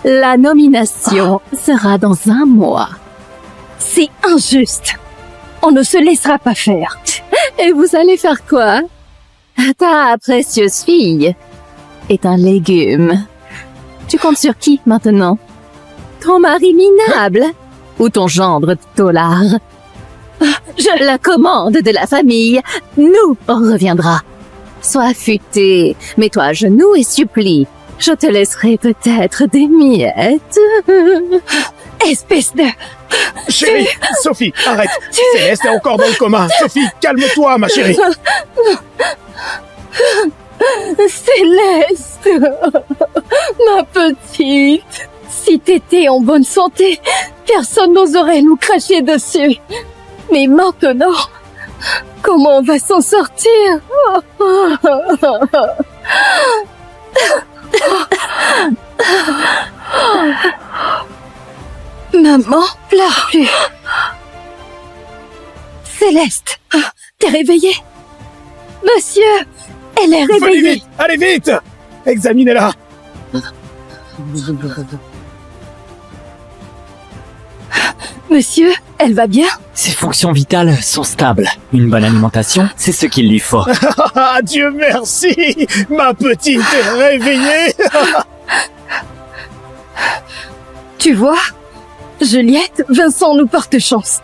La nomination sera dans 1 mois. C'est injuste. On ne se laissera pas faire. Et vous allez faire quoi? Ta précieuse fille est un légume. Tu comptes sur qui maintenant? Ton mari minable ou ton gendre tolard? La commande de la famille nous reviendra. Sois affûté, mets-toi à genoux et supplie. Je te laisserai peut-être des miettes. Espèce de... Chérie, Sophie, arrête. Céleste est encore dans le coma. Sophie, calme-toi, ma chérie. Céleste, ma petite, si t'étais en bonne santé, personne n'oserait nous cracher dessus. Mais maintenant, comment on va s'en sortir? Maman, pleure plus. Céleste, t'es réveillée? Monsieur, elle est Venez réveillée. vite, allez vite. Examinez-la. Monsieur, elle va bien? Ses fonctions vitales sont stables. Une bonne alimentation, c'est ce qu'il lui faut. Ah, Dieu merci. Ma petite est réveillée. Tu vois, Juliette, Vincent nous porte chance.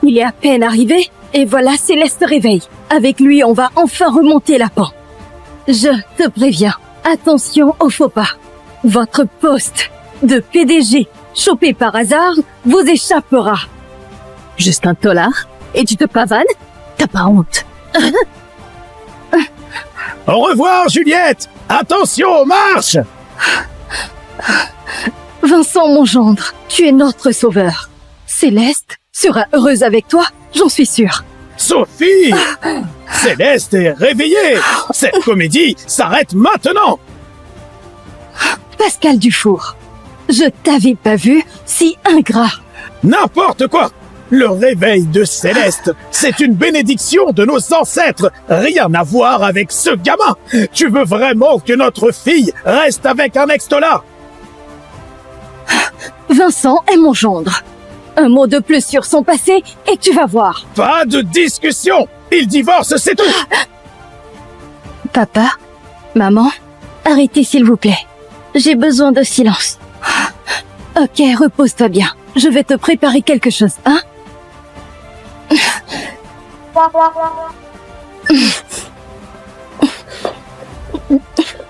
Il est à peine arrivé, et voilà Céleste réveille. Avec lui, on va enfin remonter la pente. Je te préviens, attention aux faux pas. Votre poste de PDG, chopé par hasard, vous échappera. Juste un tolard? Et tu te pavanes? T'as pas honte? Au revoir, Juliette. Attention aux marches. Vincent, mon gendre, tu es notre sauveur. Céleste sera heureuse avec toi, j'en suis sûre. Sophie. Céleste est réveillée. Cette comédie s'arrête maintenant. Pascal Dufour, je t'avais pas vu si ingrat. N'importe quoi. Le réveil de Céleste, c'est une bénédiction de nos ancêtres. Rien à voir avec ce gamin. Tu veux vraiment que notre fille reste avec un ex-tolard? Vincent est mon gendre. Un mot de plus sur son passé et tu vas voir. Pas de discussion. Il divorce, c'est tout. Papa, maman, arrêtez s'il vous plaît. J'ai besoin de silence. Ok, repose-toi bien. Je vais te préparer quelque chose, hein?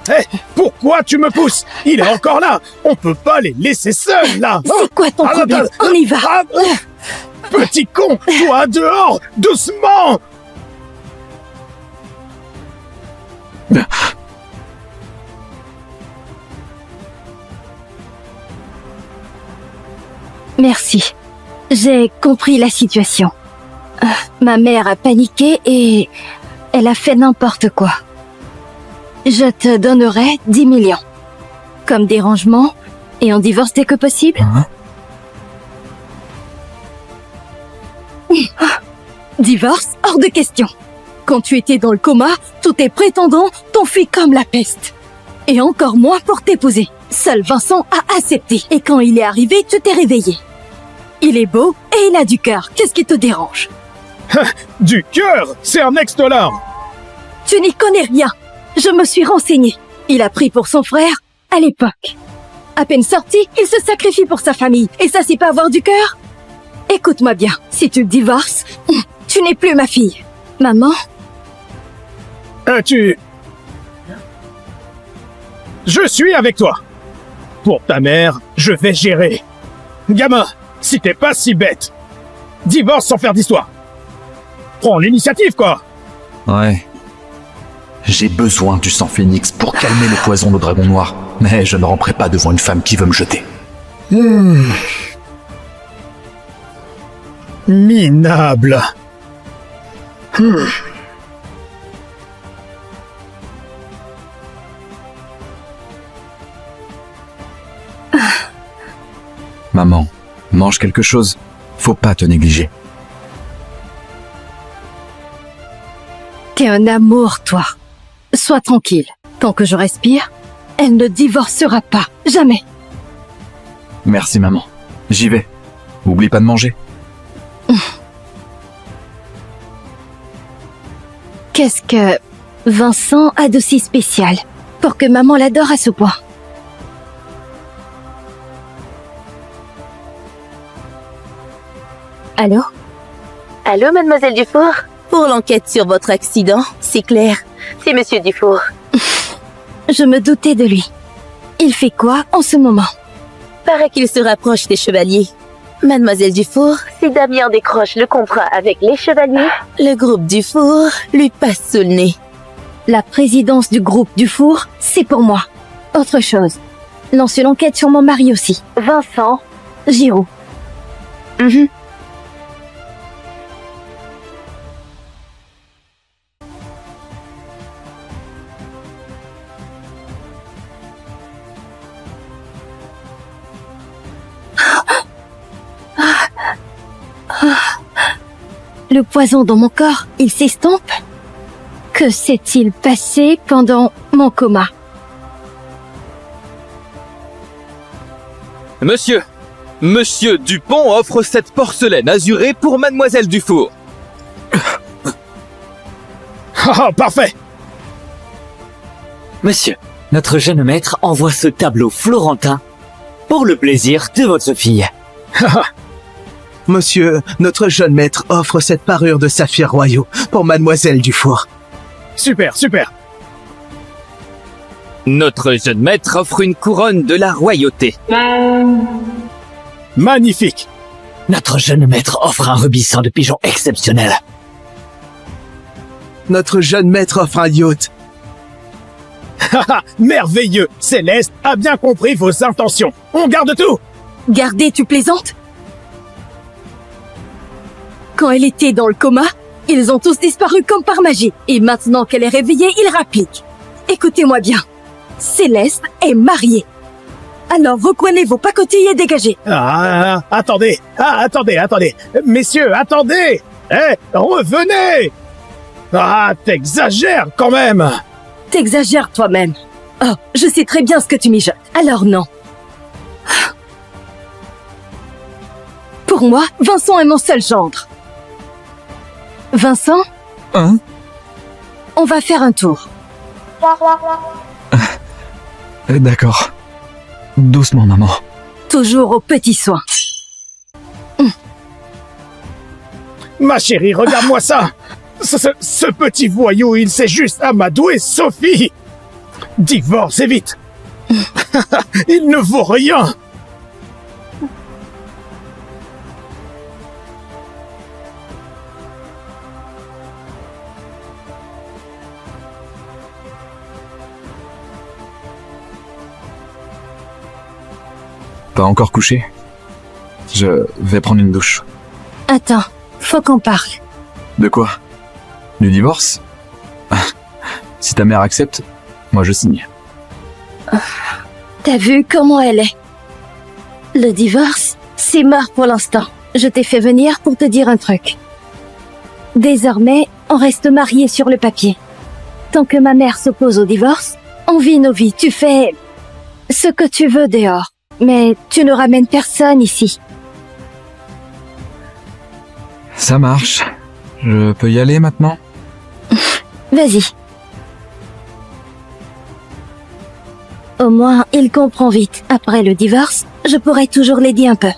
Hé, pourquoi tu me pousses? Il est encore là. On peut pas les laisser seuls, là. C'est quoi ton problème? On y va. Petit con, toi dehors, doucement. Merci. J'ai compris la situation. Ma mère a paniqué et elle a fait n'importe quoi. Je te donnerai 10 millions. Comme dérangement et on divorce dès que possible. Divorce hors de question. Quand tu étais dans le coma, tous tes prétendants t'ont fui comme la peste. Et encore moins pour t'épouser. Seul Vincent a accepté. Et quand il est arrivé, tu t'es réveillé. Il est beau et il a du cœur. Qu'est-ce qui te dérange? Du cœur, c'est un ex-dollar. Tu n'y connais rien. Je me suis renseignée. Il a pris pour son frère à l'époque. À peine sorti, il se sacrifie pour sa famille. Et ça, c'est pas avoir du cœur? Écoute-moi bien. Si tu divorces, tu n'es plus ma fille. Maman? Je suis avec toi. Pour ta mère, je vais gérer. Gamin, si t'es pas si bête, divorce sans faire d'histoire. Prends l'initiative, quoi. Ouais. J'ai besoin du sang phénix pour calmer le poison de dragon noir, mais je ne ramperai pas devant une femme qui veut me jeter. Minable. Maman, mange quelque chose. Faut pas te négliger. T'es un amour, toi. Sois tranquille. Tant que je respire, elle ne divorcera pas. Jamais. Merci maman. J'y vais. Oublie pas de manger. Qu'est-ce que Vincent a de si spécial pour que maman l'adore à ce point? Allô? Allô, mademoiselle Dufour? Pour l'enquête sur votre accident, c'est clair. C'est monsieur Dufour. Je me doutais de lui. Il fait quoi en ce moment? Paraît qu'il se rapproche des chevaliers. Mademoiselle Dufour, si Damien décroche le contrat avec les chevaliers, le groupe Dufour lui passe sous le nez. La présidence du groupe Dufour, c'est pour moi. Autre chose. Lance une enquête sur mon mari aussi. Vincent Giraud. Le poison dans mon corps, il s'estompe? Que s'est-il passé pendant mon coma? Monsieur Dupont offre cette porcelaine azurée pour Mademoiselle Dufour. Ah, parfait. Monsieur, notre jeune maître envoie ce tableau florentin pour le plaisir de votre fille. Monsieur, notre jeune maître offre cette parure de saphir royaux pour Mademoiselle Dufour. Super, super. Notre jeune maître offre une couronne de la royauté. Magnifique. Notre jeune maître offre un rubis sang de pigeon exceptionnel. Notre jeune maître offre un yacht. Haha, merveilleux. Céleste a bien compris vos intentions. On garde tout. Gardez, tu plaisantes? Quand elle était dans le coma, ils ont tous disparu comme par magie. Et maintenant qu'elle est réveillée, ils rappliquent. Écoutez-moi bien. Céleste est mariée. Alors reprenez vos pacotilles et dégagez. Attendez. Attendez. Messieurs, attendez. Revenez. T'exagères quand même. T'exagères toi-même. Oh, je sais très bien ce que tu mijotes. Alors non. Pour moi, Vincent est mon seul gendre. Vincent? Hein? On va faire un tour. D'accord. Doucement, maman. Toujours aux petits soins. Ma chérie, regarde-moi ça. Ce petit voyou, il s'est juste amadoué Sophie. Divorcez vite. Il ne vaut rien. Pas encore couché? Je vais prendre une douche. Attends, faut qu'on parle. De quoi? Du divorce? Si ta mère accepte, moi je signe. T'as vu comment elle est? Le divorce, c'est mort pour l'instant. Je t'ai fait venir pour te dire un truc. Désormais, on reste mariés sur le papier. Tant que ma mère s'oppose au divorce, on vit nos vies. Tu fais ce que tu veux dehors. Mais tu ne ramènes personne ici. Ça marche. Je peux y aller maintenant? Vas-y. Au moins, il comprend vite. Après le divorce, je pourrai toujours l'aider un peu.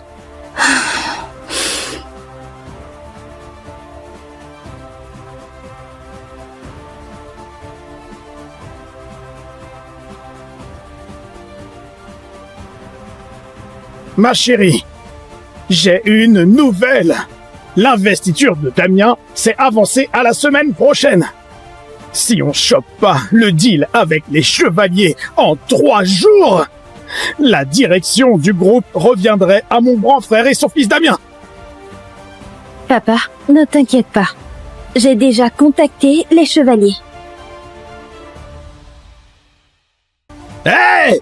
Ma chérie, j'ai une nouvelle. L'investiture de Damien s'est avancée à la semaine prochaine. Si on chope pas le deal avec les chevaliers en 3 jours, la direction du groupe reviendrait à mon grand frère et son fils Damien. Papa, ne t'inquiète pas. J'ai déjà contacté les chevaliers. Hé!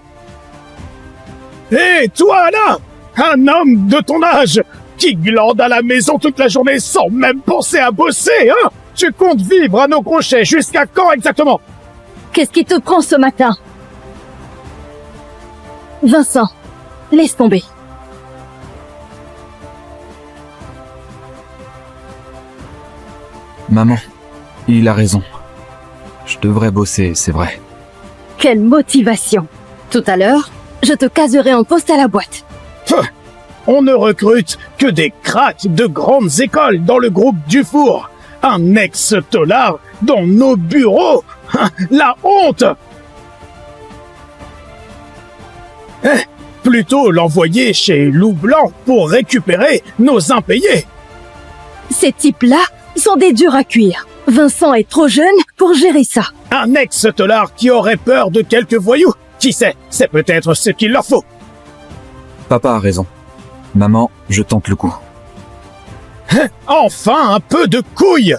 Hé, toi là! Un homme de ton âge qui glande à la maison toute la journée sans même penser à bosser, hein? Tu comptes vivre à nos crochets jusqu'à quand exactement? Qu'est-ce qui te prend ce matin? Vincent, laisse tomber. Maman, il a raison. Je devrais bosser, c'est vrai. Quelle motivation! Tout à l'heure, je te caserai en poste à la boîte. On ne recrute que des cracks de grandes écoles dans le groupe Dufour. Un ex-tolard dans nos bureaux. La honte! Plutôt l'envoyer chez Loup Blanc pour récupérer nos impayés. Ces types-là sont des durs à cuire. Vincent est trop jeune pour gérer ça. Un ex-tolard qui aurait peur de quelques voyous. Qui sait, c'est peut-être ce qu'il leur faut. Papa a raison. Maman, je tente le coup. Enfin un peu de couilles!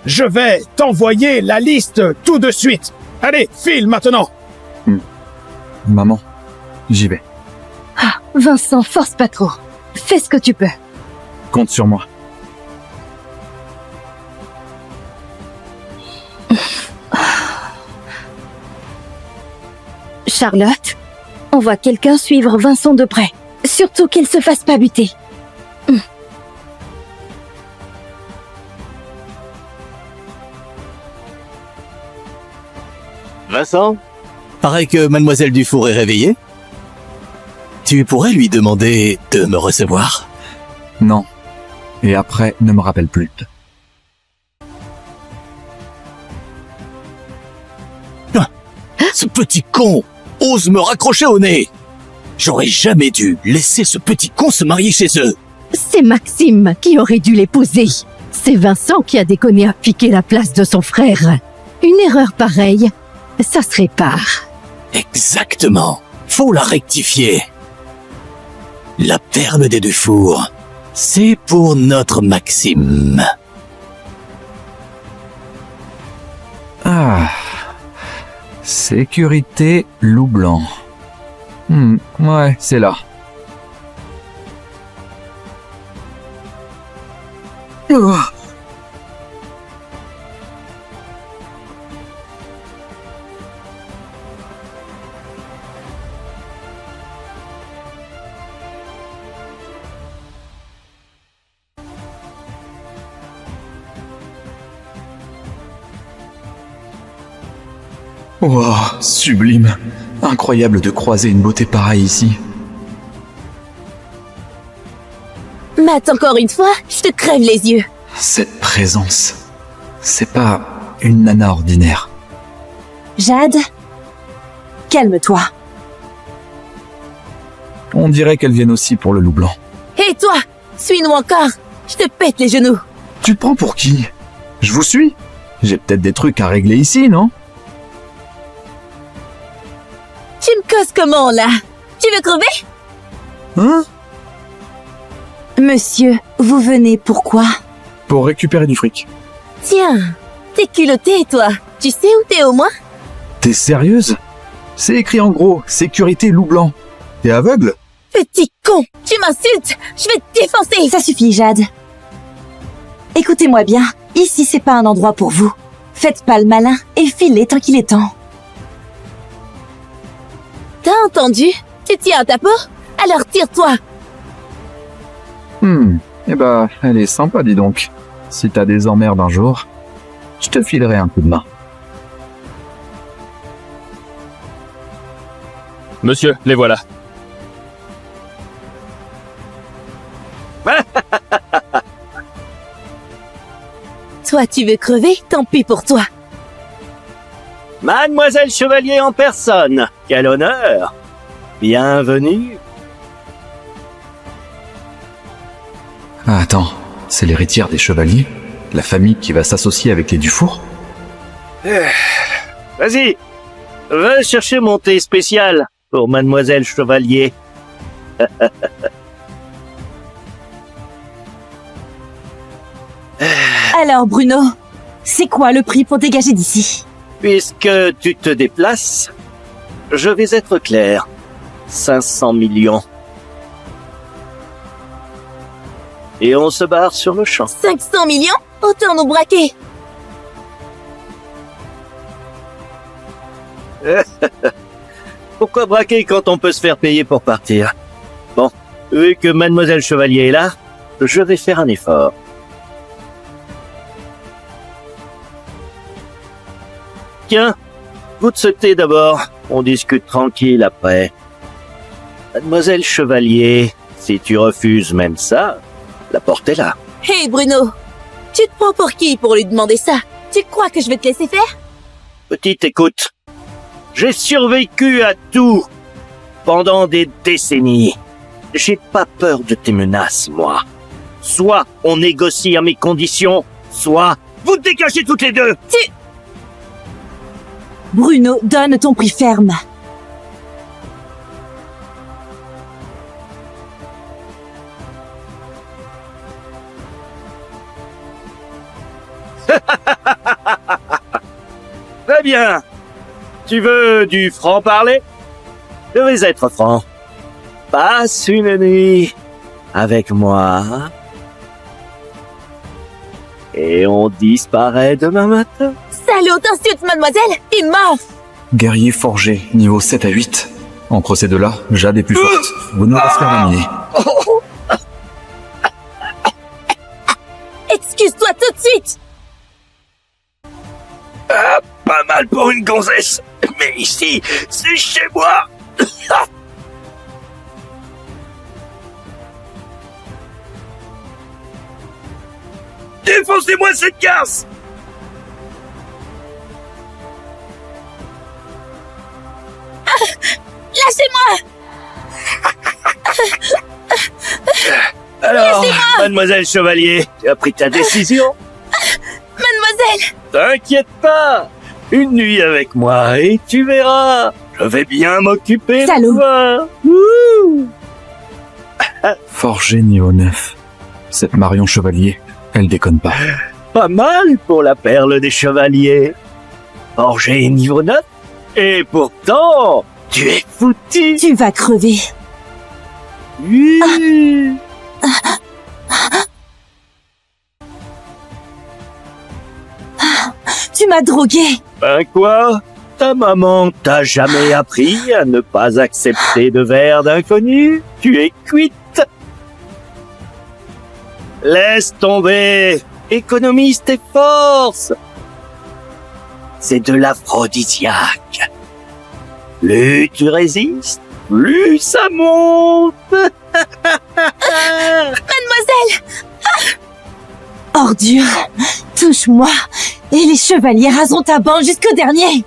Je vais t'envoyer la liste tout de suite. Allez, file maintenant. Maman, j'y vais. Ah, Vincent, force pas trop. Fais ce que tu peux. Compte sur moi. Charlotte, on voit quelqu'un suivre Vincent de près. Surtout qu'il se fasse pas buter. Vincent, paraît que Mademoiselle Dufour est réveillée. Tu pourrais lui demander de me recevoir. Non. Et après, ne me rappelle plus. Ce petit con ose me raccrocher au nez. J'aurais jamais dû laisser ce petit con se marier chez eux. C'est Maxime qui aurait dû l'épouser. C'est Vincent qui a déconné à piquer la place de son frère. Une erreur pareille, ça se répare. Exactement. Faut la rectifier. La perle des Dufour, c'est pour notre Maxime. Ah. Sécurité Loup Blanc. Ouais, c'est là. Oh. Wow, sublime. Incroyable de croiser une beauté pareille ici. Matt, encore une fois, je te crève les yeux. Cette présence, c'est pas une nana ordinaire. Jade, calme-toi. On dirait qu'elles viennent aussi pour le Loup Blanc. Et toi, suis-nous encore. Je te pète les genoux. Tu te prends pour qui? Je vous suis? J'ai peut-être des trucs à régler ici, non? Tu me causes comment, là? Tu veux crever? Hein? Monsieur, vous venez pourquoi? Pour récupérer du fric. Tiens, t'es culotté, toi. Tu sais où t'es au moins? T'es sérieuse? C'est écrit en gros, sécurité Loup Blanc. T'es aveugle? Petit con, tu m'insultes. Je vais te défoncer. Ça suffit, Jade. Écoutez-moi bien, ici c'est pas un endroit pour vous. Faites pas le malin et filez tant qu'il est temps. T'as entendu? Tu tiens à ta peau? Alors tire-toi. Eh bah, elle est sympa, dis donc. Si t'as des emmerdes un jour, je te filerai un coup de main. Monsieur, les voilà. Toi, tu veux crever? Tant pis pour toi. Mademoiselle Chevalier en personne. Quel honneur. Bienvenue. Ah, attends, c'est l'héritière des chevaliers? La famille qui va s'associer avec les Dufour? Vas-y. Va chercher mon thé spécial pour Mademoiselle Chevalier. Alors, Bruno, c'est quoi le prix pour dégager d'ici? Puisque tu te déplaces, je vais être clair. 500 millions. Et on se barre sur le champ. 500 millions? Autant nous braquer. Pourquoi braquer quand on peut se faire payer pour partir? Bon, vu que Mademoiselle Chevalier est là, je vais faire un effort. Tiens, goûte ce thé d'abord. On discute tranquille après. Mademoiselle Chevalier, si tu refuses même ça, la porte est là. Hé Bruno, tu te prends pour qui pour lui demander ça? Tu crois que je vais te laisser faire? Petite, écoute. J'ai survécu à tout pendant des décennies. J'ai pas peur de tes menaces, moi. Soit on négocie à mes conditions, soit vous dégagez toutes les deux. Bruno, donne ton prix ferme. Très bien. Tu veux du franc-parler? Je vais être franc. Passe une nuit avec moi. Et on disparaît demain matin. Salaud, t'insultes mademoiselle? Il est mort. Guerrier forgé, niveau 7 à 8. Entre ces deux-là, Jade est plus forte. Vous ne va se faire dominer. Excuse-toi tout de suite. Pas mal pour une gonzesse. Mais ici, c'est chez moi. Défoncez-moi cette garce. Lâchez-moi. Alors, mademoiselle Chevalier, tu as pris ta décision? Mademoiselle. T'inquiète pas. Une nuit avec moi et tu verras. Je vais bien m'occuper de Salaud. toi. Forgé niveau 9. Cette Marion Chevalier, elle déconne pas. Pas mal pour la perle des chevaliers. Forgé niveau 9. Et pourtant, tu es foutu. Tu vas crever. Oui. Tu m'as drogué. Ben quoi? Ta maman t'a jamais appris à ne pas accepter de verre d'inconnu? Tu es cuite. Laisse tomber. Économise tes forces. C'est de l'aphrodisiaque. Plus tu résistes, plus ça monte. Mademoiselle. Ordure. Touche-moi. Et les chevaliers raseront ta bande jusqu'au dernier.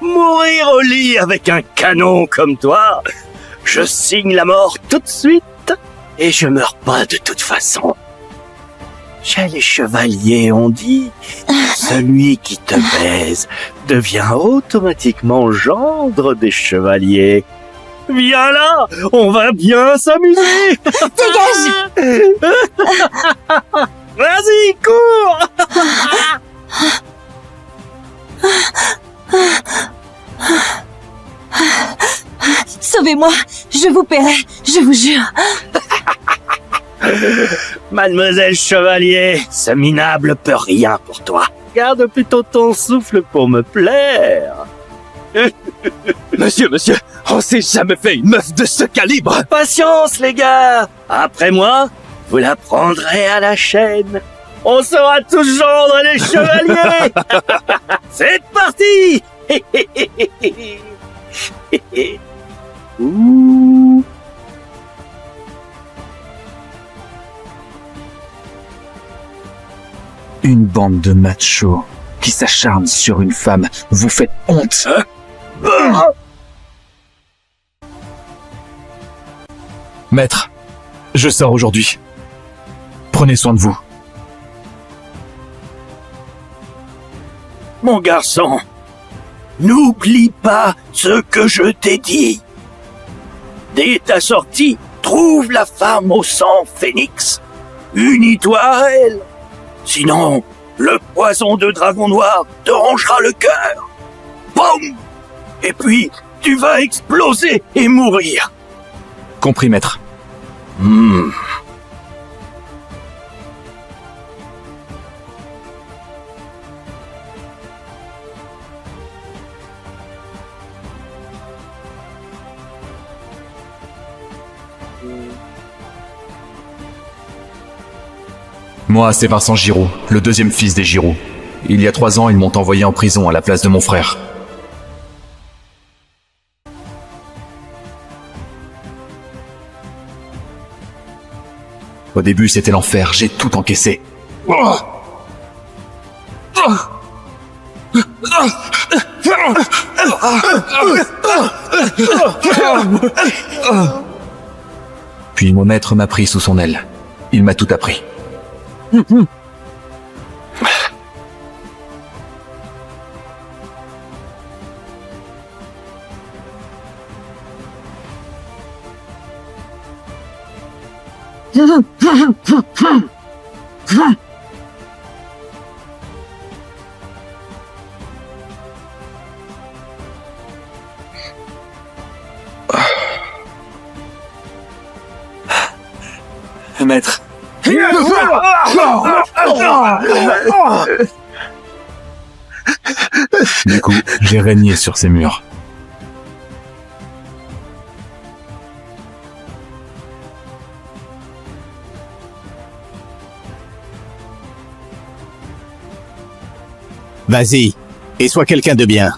Mourir au lit avec un canon comme toi, je signe la mort tout de suite et je meurs pas de toute façon. Chez les chevaliers, on dit, celui qui te baise devient automatiquement gendre des chevaliers. Viens là, on va bien s'amuser. Dégage. Vas-y, cours. Sauvez-moi. Je vous paierai. Je vous jure. Mademoiselle Chevalier, ce minable peut rien pour toi. Garde plutôt ton souffle pour me plaire. Monsieur, on s'est jamais fait une meuf de ce calibre. Patience, les gars. Après moi, vous la prendrez à la chaîne. On sera tous gendre les chevaliers. C'est parti. Ouh. Une bande de machos qui s'acharnent sur une femme. Vous faites honte. Maître, je sors aujourd'hui. Prenez soin de vous. Mon garçon, n'oublie pas ce que je t'ai dit. Dès ta sortie, trouve la femme au sang phénix. Unis-toi à elle. Sinon, le poison de dragon noir te rongera le cœur. Boum! Et puis, tu vas exploser et mourir. Compris, maître. Moi, c'est Vincent Giraud, le deuxième fils des Giraud. Il y a 3 ans, ils m'ont envoyé en prison à la place de mon frère. Au début, c'était l'enfer, j'ai tout encaissé. Puis mon maître m'a pris sous son aile. Il m'a tout appris. Maître. Du coup, j'ai régné sur ces murs. Vas-y, et sois quelqu'un de bien.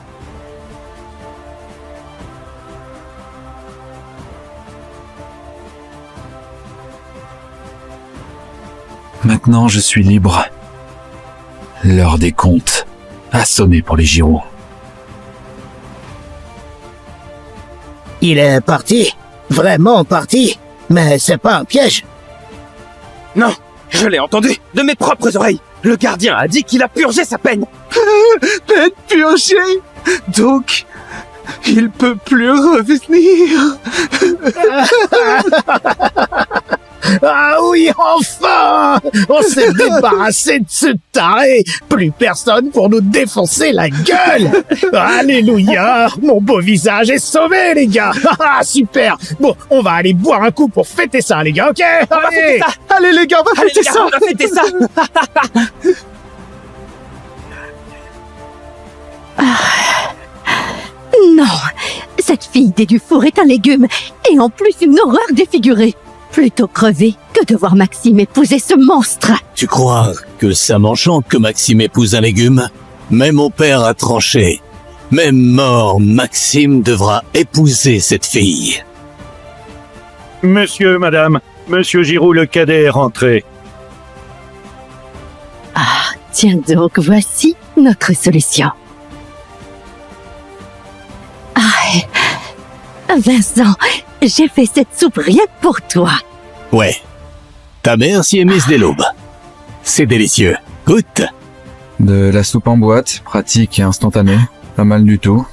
Maintenant, je suis libre. L'heure des comptes a sonné pour les Giraud. Il est parti. Vraiment parti. Mais c'est pas un piège. Non, je l'ai entendu de mes propres oreilles. Le gardien a dit qu'il a purgé sa peine. Peine purgée. Donc, il peut plus revenir. Ah oui, enfin! On s'est débarrassé de ce taré! Plus personne pour nous défoncer la gueule! Alléluia! Mon beau visage est sauvé, les gars! Ah, super! Bon, on va aller boire un coup pour fêter ça, les gars, ok? On va fêter ça. Allez les gars, on va Allez, fêter les gars, ça. on va fêter ça. Non, cette fille des Dufour est un légume, et en plus une horreur défigurée. Plutôt crever que de voir Maxime épouser ce monstre. Tu crois que ça m'enchante que Maxime épouse un légume? Mais mon père a tranché. Même mort, Maxime devra épouser cette fille. Monsieur, madame, monsieur Giroud le cadet est rentré. Ah, tiens donc, voici notre solution. Ah, Vincent, j'ai fait cette soupe rien que pour toi. Ouais. Ta mère s'y est mise dès l'aube. C'est délicieux. Goûte. De la soupe en boîte, pratique et instantanée. Pas mal du tout.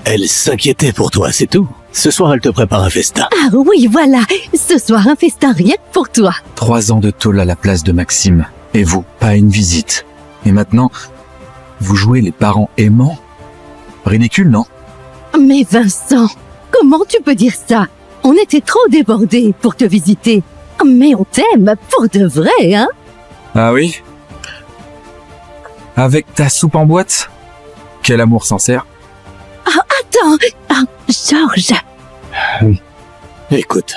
Elle s'inquiétait pour toi, c'est tout. Ce soir, elle te prépare un festin. Ah oui, voilà, ce soir un festin rien que pour toi. 3 ans de tôle à la place de Maxime. Et vous, pas une visite. Et maintenant, vous jouez les parents aimants? Ridicule, non? Mais Vincent, comment tu peux dire ça? On était trop débordés pour te visiter. Mais on t'aime pour de vrai, hein? Ah oui? Avec ta soupe en boîte? Quel amour sincère. Attends, Georges. Écoute,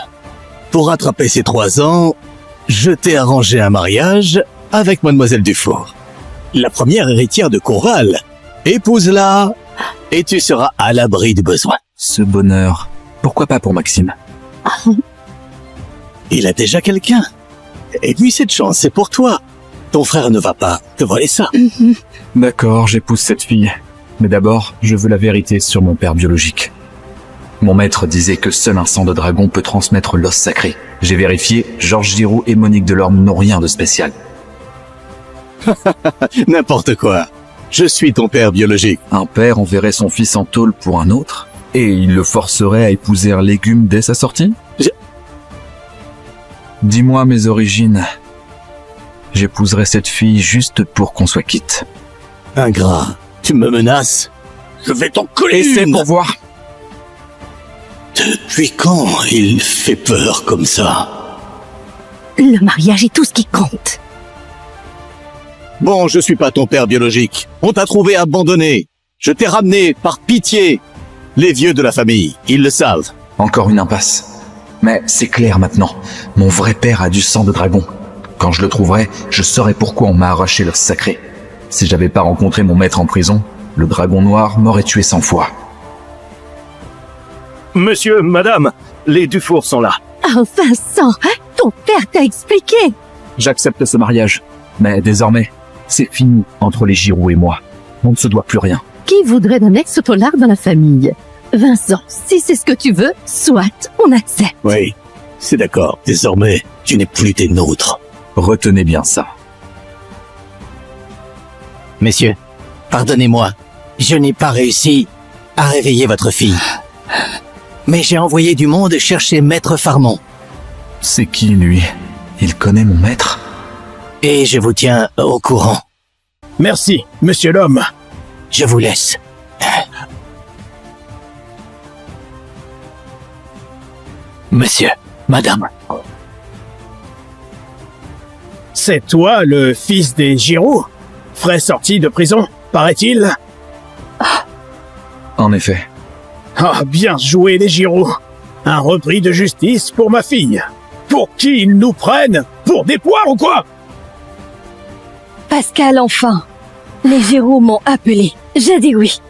pour rattraper ces 3 ans, je t'ai arrangé un mariage avec Mademoiselle Dufour. La première héritière de Conval. Épouse-la et tu seras à l'abri du besoin. Ce bonheur, pourquoi pas pour Maxime? Il a déjà quelqu'un. Et puis cette chance, c'est pour toi. Ton frère ne va pas te voler ça. D'accord, j'épouse cette fille. Mais d'abord, je veux la vérité sur mon père biologique. Mon maître disait que seul un sang de dragon peut transmettre l'os sacré. J'ai vérifié, Georges Giroud et Monique Delorme n'ont rien de spécial. N'importe quoi. Je suis ton père biologique. Un père enverrait son fils en tôle pour un autre, et il le forcerait à épouser un légume dès sa sortie? Dis-moi mes origines. J'épouserai cette fille juste pour qu'on soit quitte. Ingrat, tu me menaces? Je vais t'en coller Et c'est une. pour voir. Depuis quand il fait peur comme ça? Le mariage est tout ce qui compte. Bon, je suis pas ton père biologique. On t'a trouvé abandonné. Je t'ai ramené par pitié. Les vieux de la famille, ils le savent. Encore une impasse. Mais c'est clair maintenant. Mon vrai père a du sang de dragon. Quand je le trouverai, je saurai pourquoi on m'a arraché l'os sacré. Si j'avais pas rencontré mon maître en prison, le dragon noir m'aurait tué 100 fois. Monsieur, madame, les Dufour sont là. Oh, Vincent, ton père t'a expliqué. J'accepte ce mariage, mais désormais, c'est fini entre les Giroux et moi. On ne se doit plus rien. Qui voudrait d'un ex-tolard dans la famille? Vincent, si c'est ce que tu veux, soit, on accepte. Oui, c'est d'accord. Désormais, tu n'es plus des nôtres. Retenez bien ça. Messieurs, pardonnez-moi, je n'ai pas réussi à réveiller votre fille. Mais j'ai envoyé du monde chercher Maître Farmon. C'est qui, lui? Il connaît mon maître? Et je vous tiens au courant. Merci, monsieur l'homme. Je vous laisse. Monsieur, madame. C'est toi, le fils des Giroux? Frais sorti de prison, paraît-il? En effet. Ah, bien joué, les Giroux. Un repris de justice pour ma fille. Pour qui ils nous prennent? Pour des poires ou quoi? Pascal, enfin. Les Giroux m'ont appelé. J'ai dit oui.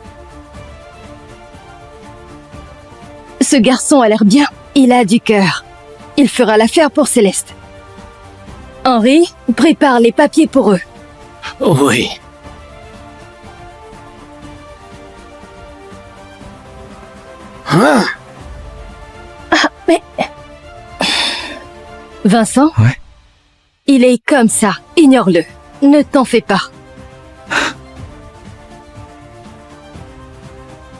Ce garçon a l'air bien. Il a du cœur. Il fera l'affaire pour Céleste. Henri, prépare les papiers pour eux. Oui. Hein? Mais... Vincent? Ouais. Il est comme ça. Ignore-le. Ne t'en fais pas.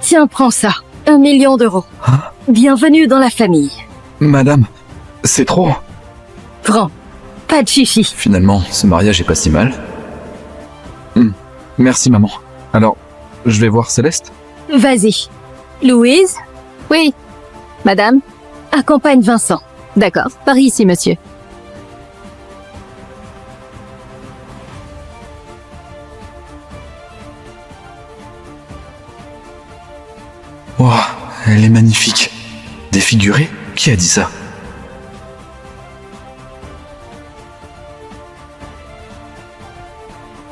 Tiens, prends ça. 1 million d'euros. Hein? Bienvenue dans la famille. Madame, c'est trop. Prends. Pas de chichi. Finalement, ce mariage est pas si mal. Merci, maman. Alors, je vais voir Céleste? Vas-y. Louise, Oui. Madame? accompagne Vincent. D'accord. Par ici, monsieur. Wow, elle est magnifique. Défigurée? Qui a dit ça?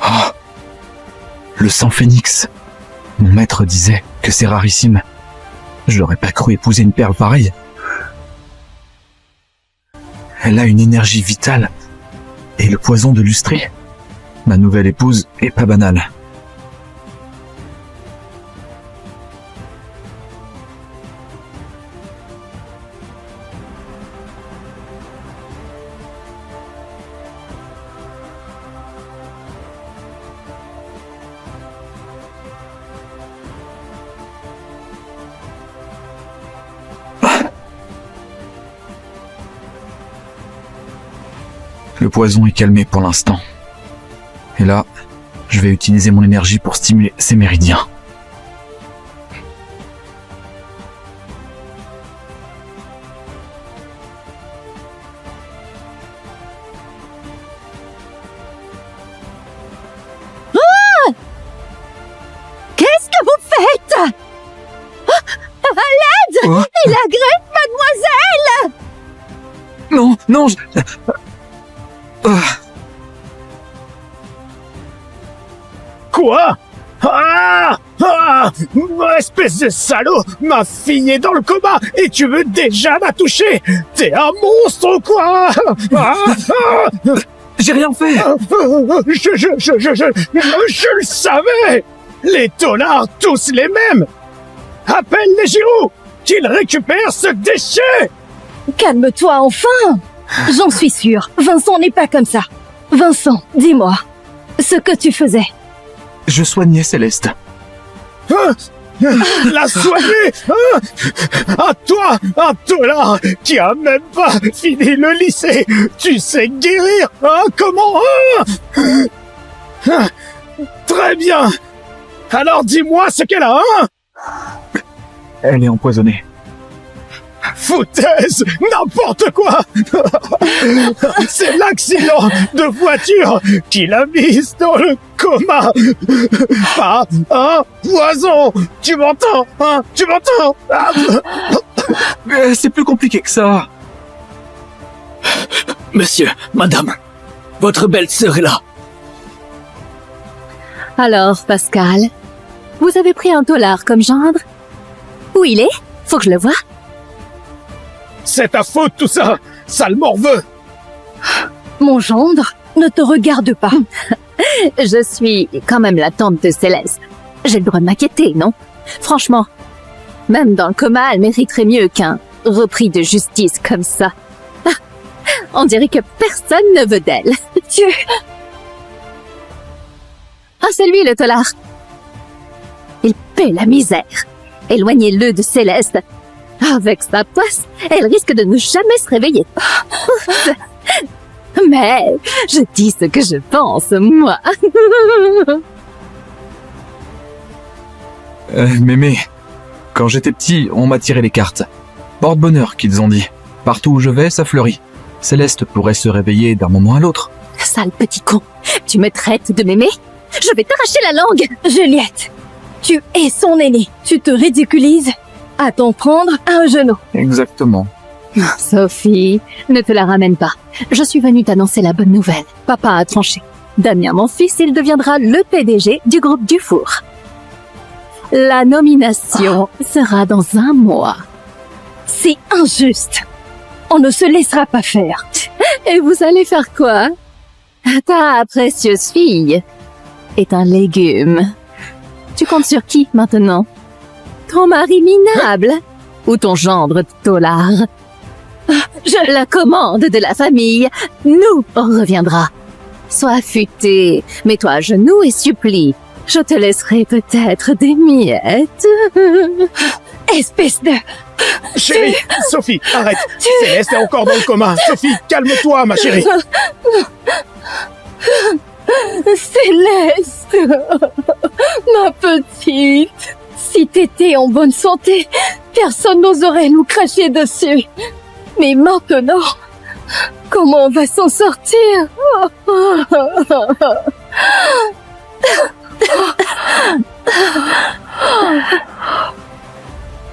Oh, le sang phénix. Mon maître disait que c'est rarissime. Je n'aurais pas cru épouser une perle pareille. Elle a une énergie vitale. Et le poison de lustré. Ma nouvelle épouse est pas banale. Le poison est calmé pour l'instant. Et là, je vais utiliser mon énergie pour stimuler ses méridiens. Qu'est-ce que vous faites? À l'aide! Oh. Il agresse mademoiselle! Non, non, Quoi? Ah! Ah! Espèce de salaud! Ma fille est dans le coma et tu veux déjà la toucher? T'es un monstre ou quoi? Ah! Ah! j'ai rien fait. Je le savais! Les tolards, tous les mêmes! Appelle les Giroux! Qu'ils récupèrent ce déchet! Calme-toi enfin. J'en suis sûre. Vincent n'est pas comme ça. Vincent, dis-moi ce que tu faisais. Je soignais Céleste. Ah! La soigner! À toi, un tolard qui a même pas fini le lycée! Tu sais guérir, hein? Comment? Très bien! Alors dis-moi ce qu'elle a, hein? Elle est empoisonnée. Foutaise! N'importe quoi! C'est l'accident de voiture qui l'a mise dans le coma! Pas un poison! Tu m'entends? Hein? Tu m'entends? C'est plus compliqué que ça. Monsieur, madame, Votre belle-sœur est là. Alors, Pascal, vous avez pris un tolard comme gendre? Où il est? Faut que je le voie. C'est ta faute tout ça, sale morveux. Mon gendre ne te regarde pas. Je suis quand même la tante de Céleste. J'ai le droit de m'inquiéter, non? Franchement, même dans le coma, elle mériterait mieux qu'un repris de justice comme ça. Ah, on dirait que personne ne veut d'elle. Tu... Ah, c'est lui le tolard. Il paie la misère. Éloignez-le de Céleste. Avec sa poisse, elle risque de ne jamais se réveiller. Mais je dis ce que je pense, moi. Mémé, quand j'étais petit, on m'a tiré les cartes. Porte-bonheur, qu'ils ont dit. Partout où je vais, ça fleurit. Céleste pourrait se réveiller d'un moment à l'autre. Sale petit con, tu me traites de mémé? Je vais t'arracher la langue. Juliette, tu es son aînée. Tu te ridiculises à t'en prendre à un genou. Exactement. Sophie, ne te la ramène pas. Je suis venue t'annoncer la bonne nouvelle. Papa a tranché. Damien, mon fils, il deviendra le PDG du groupe Dufour. La nomination sera dans 1 mois. C'est injuste. On ne se laissera pas faire. Et vous allez faire quoi? Ta précieuse fille est un légume. Tu comptes sur qui maintenant? Ton mari minable ou ton gendre tolard? La commande de la famille nous reviendra. Sois affûté, mets-toi à genoux et supplie. Je te laisserai peut-être des miettes. Espèce de... Chérie, Sophie, arrête. Céleste est encore dans le coma. Sophie, calme-toi, ma chérie. Céleste, ma petite. Si t'étais en bonne santé, personne n'oserait nous cracher dessus. Mais maintenant, comment on va s'en sortir?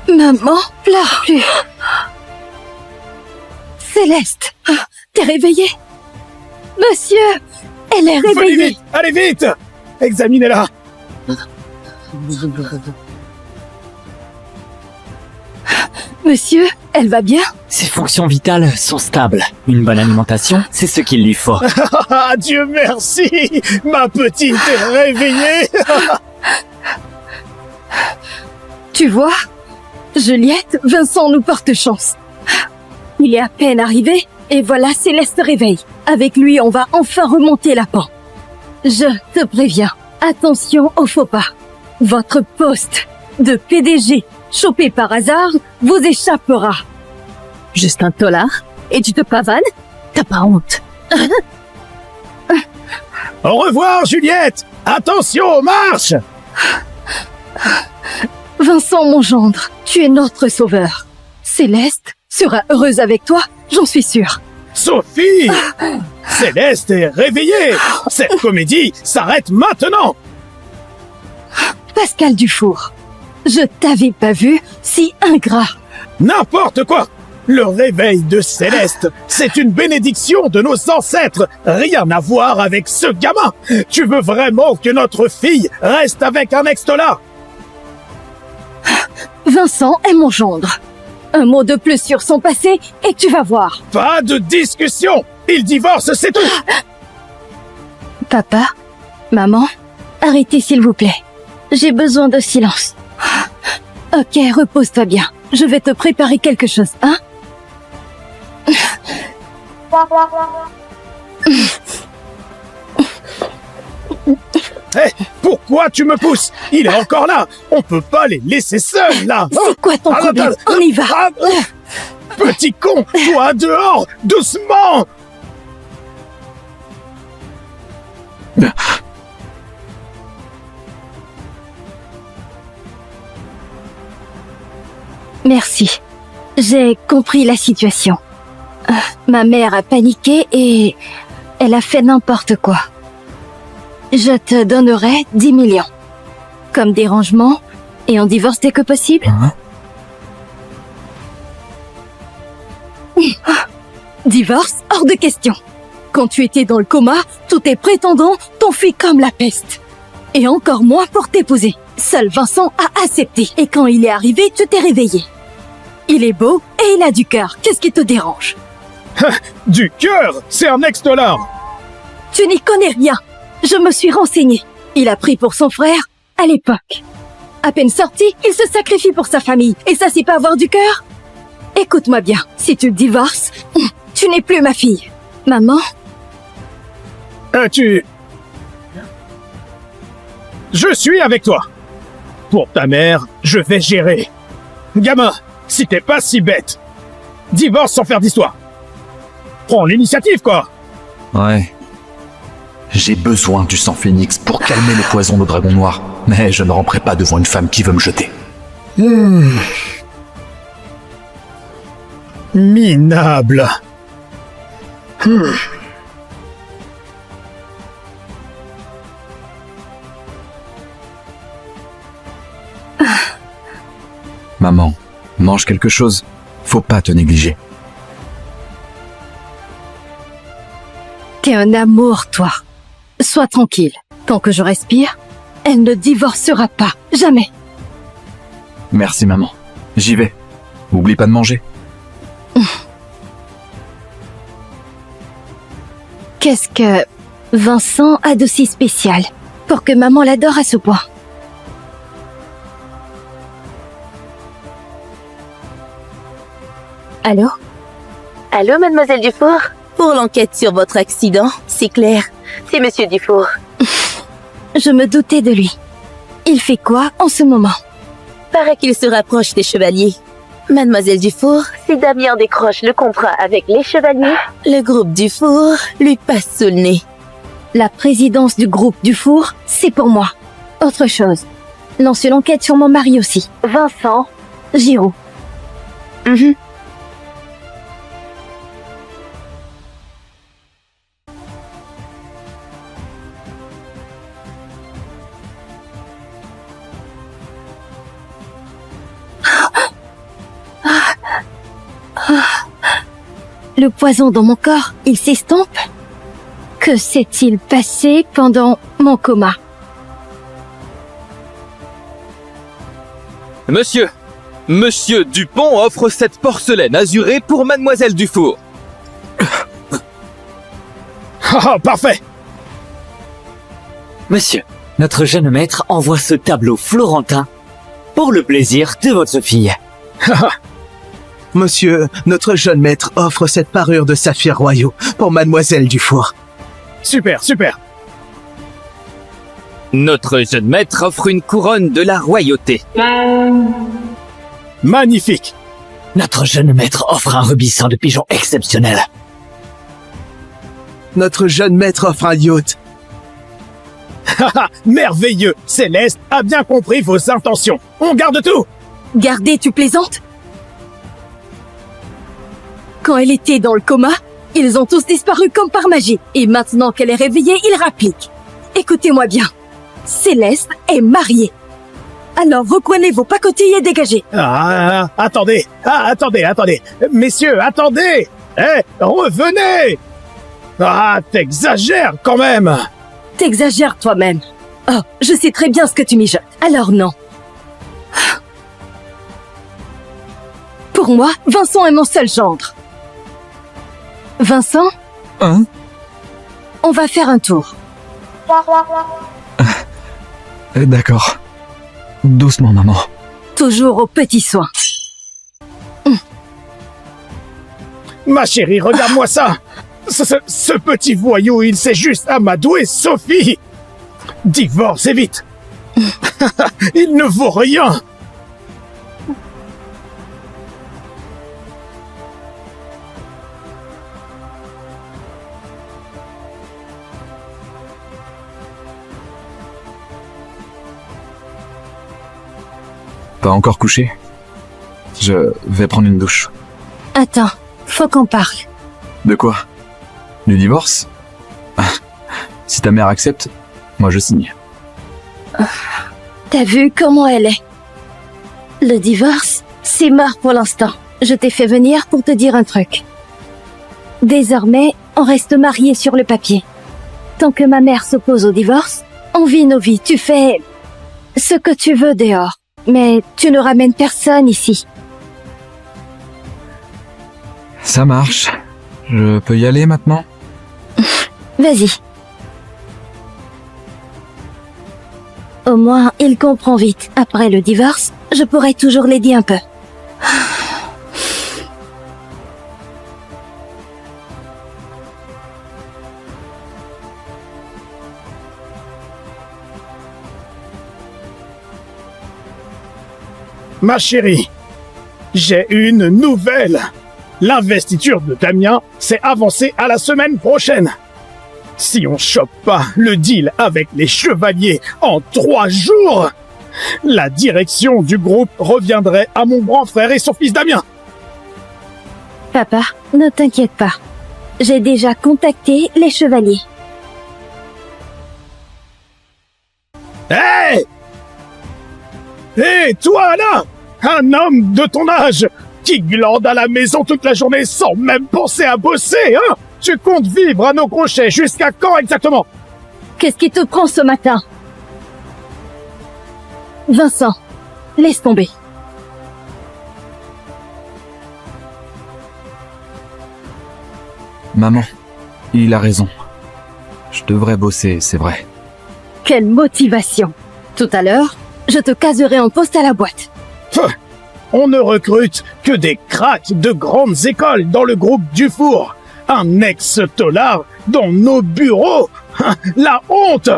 Maman, pleure plus. Céleste, t'es réveillée? Monsieur, elle est Venez réveillée. vite, allez vite. Examinez-la. Monsieur, elle va bien? Ses fonctions vitales sont stables. Une bonne alimentation, c'est ce qu'il lui faut. Ah, Dieu merci. Ma petite est réveillée. Tu vois, Juliette, Vincent nous porte chance. Il est à peine arrivé, et voilà Céleste réveille. Avec lui, on va enfin remonter la pente. Je te préviens, attention aux faux pas. Votre poste de PDG chopé par hasard vous échappera. Juste un tolard? Et tu te pavanes? T'as pas honte? Au revoir, Juliette. Attention aux marches. Vincent, mon gendre, tu es notre sauveur. Céleste sera heureuse avec toi, j'en suis sûre. Sophie! Céleste est réveillée. Cette comédie s'arrête maintenant. Pascal Dufour, je t'avais pas vu si ingrat. N'importe quoi. Le réveil de Céleste, c'est une bénédiction de nos ancêtres. Rien à voir avec ce gamin. Tu veux vraiment que notre fille reste avec un ex-tolard? Vincent est mon gendre. Un mot de plus sur son passé et tu vas voir. Pas de discussion. Il divorce, c'est tout. Papa, maman, arrêtez s'il vous plaît. J'ai besoin de silence. Ok, repose-toi bien. Je vais te préparer quelque chose, hein? Hé, pourquoi tu me pousses? Il est encore là. On peut pas les laisser seuls, là. C'est quoi ton problème? On y va. Petit con, toi dehors, doucement. Merci. J'ai compris la situation. Ma mère a paniqué et elle a fait n'importe quoi. Je te donnerai 10 millions. Comme dérangement et on divorce dès que possible. Divorce hors de question. Quand tu étais dans le coma, tous tes prétendants t'ont fui comme la peste. Et encore moins pour t'épouser. Seul Vincent a accepté. Et quand il est arrivé, tu t'es réveillé. Il est beau et il a du cœur. Qu'est-ce qui te dérange? Du cœur? C'est un ex-dollar. Tu n'y connais rien. Je me suis renseignée. Il a pris pour son frère à l'époque. À peine sorti, il se sacrifie pour sa famille. Et ça, c'est pas avoir du cœur? Écoute-moi bien. Si tu te divorces, tu n'es plus ma fille. Maman? Je suis avec toi. Pour ta mère, je vais gérer. Gamin, si t'es pas si bête, divorce sans faire d'histoire. Prends l'initiative, quoi. Ouais. J'ai besoin du sang phénix pour calmer le poison de dragon noir, mais je ne ramperai pas devant une femme qui veut me jeter. Minable. Maman, mange quelque chose. Faut pas te négliger. T'es un amour, toi. Sois tranquille. Tant que je respire, elle ne divorcera pas. Jamais. Merci, maman. J'y vais. Oublie pas de manger. Qu'est-ce que Vincent a de si spécial pour que maman l'adore à ce point? Allô? Allô, mademoiselle Dufour? Pour l'enquête sur votre accident, c'est clair. C'est monsieur Dufour. Je me doutais de lui. Il fait quoi en ce moment? Paraît qu'il se rapproche des chevaliers. Mademoiselle Dufour, si Damien décroche le contrat avec les chevaliers, le groupe Dufour lui passe sous le nez. La présidence du groupe Dufour, c'est pour moi. Autre chose. Lance une enquête sur mon mari aussi. Vincent Giroux. Le poison dans mon corps, il s'estompe? Que s'est-il passé pendant mon coma? Monsieur Dupont offre cette porcelaine azurée pour mademoiselle Dufour. Ah, parfait. Monsieur, notre jeune maître envoie ce tableau florentin pour le plaisir de votre fille. Monsieur, notre jeune maître offre cette parure de saphirs royaux pour mademoiselle Dufour. Super, super. Notre jeune maître offre une couronne de la royauté. Magnifique. Notre jeune maître offre un rubis sang de pigeon exceptionnel. Notre jeune maître offre un yacht. Merveilleux. Céleste a bien compris vos intentions. On garde tout. Garder, tu plaisantes? Quand elle était dans le coma, ils ont tous disparu comme par magie. Et maintenant qu'elle est réveillée, ils rappliquent. Écoutez-moi bien. Céleste est mariée. Alors reprenez vos pacotilles et dégagez. Attendez. Attendez. Messieurs, attendez. Revenez. T'exagères quand même. T'exagères toi-même. Oh, je sais très bien ce que tu mijotes. Alors non. Pour moi, Vincent est mon seul gendre. Vincent? Hein? On va faire un tour. D'accord. Doucement, maman. Toujours aux petits soins. Ma chérie, regarde-moi ça. Ce petit voyou, il sait juste amadouer Sophie. Divorce et vite. Il ne vaut rien. Pas encore couché? Je vais prendre une douche. Attends, faut qu'on parle. De quoi? Du divorce? Si ta mère accepte, moi je signe. T'as vu comment elle est? Le divorce, c'est mort pour l'instant. Je t'ai fait venir pour te dire un truc. Désormais, on reste mariés sur le papier. Tant que ma mère s'oppose au divorce, on vit nos vies. Tu fais ce que tu veux dehors, mais tu ne ramènes personne ici. Ça marche. Je peux y aller maintenant? Vas-y. Au moins, il comprend vite. Après le divorce, je pourrai toujours l'aider un peu. Ma chérie, j'ai une nouvelle. L'investiture de Damien s'est avancée à la semaine prochaine. Si on chope pas le deal avec les chevaliers en 3 jours, la direction du groupe reviendrait à mon grand frère et son fils Damien. Papa, ne t'inquiète pas. J'ai déjà contacté les chevaliers. Hé! Hé, toi là! Un homme de ton âge qui glande à la maison toute la journée sans même penser à bosser, hein? Tu comptes vivre à nos crochets jusqu'à quand exactement? Qu'est-ce qui te prend ce matin? Vincent, laisse tomber. Maman, il a raison. Je devrais bosser, c'est vrai. Quelle motivation! Tout à l'heure, je te caserai en poste à la boîte. On ne recrute que des cracks de grandes écoles dans le groupe Dufour. Un ex-tolard dans nos bureaux. La honte!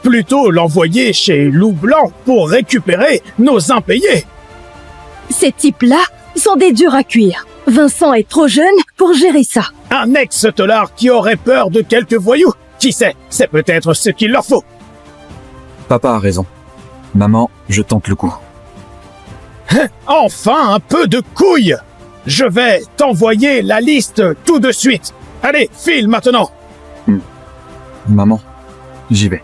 Plutôt l'envoyer chez Loup Blanc pour récupérer nos impayés. Ces types-là sont des durs à cuire. Vincent est trop jeune pour gérer ça. Un ex-tolard qui aurait peur de quelques voyous. Qui sait, c'est peut-être ce qu'il leur faut. Papa a raison. Maman, je tente le coup. Enfin un peu de couilles! Je vais t'envoyer la liste tout de suite. Allez, file maintenant. Maman, j'y vais.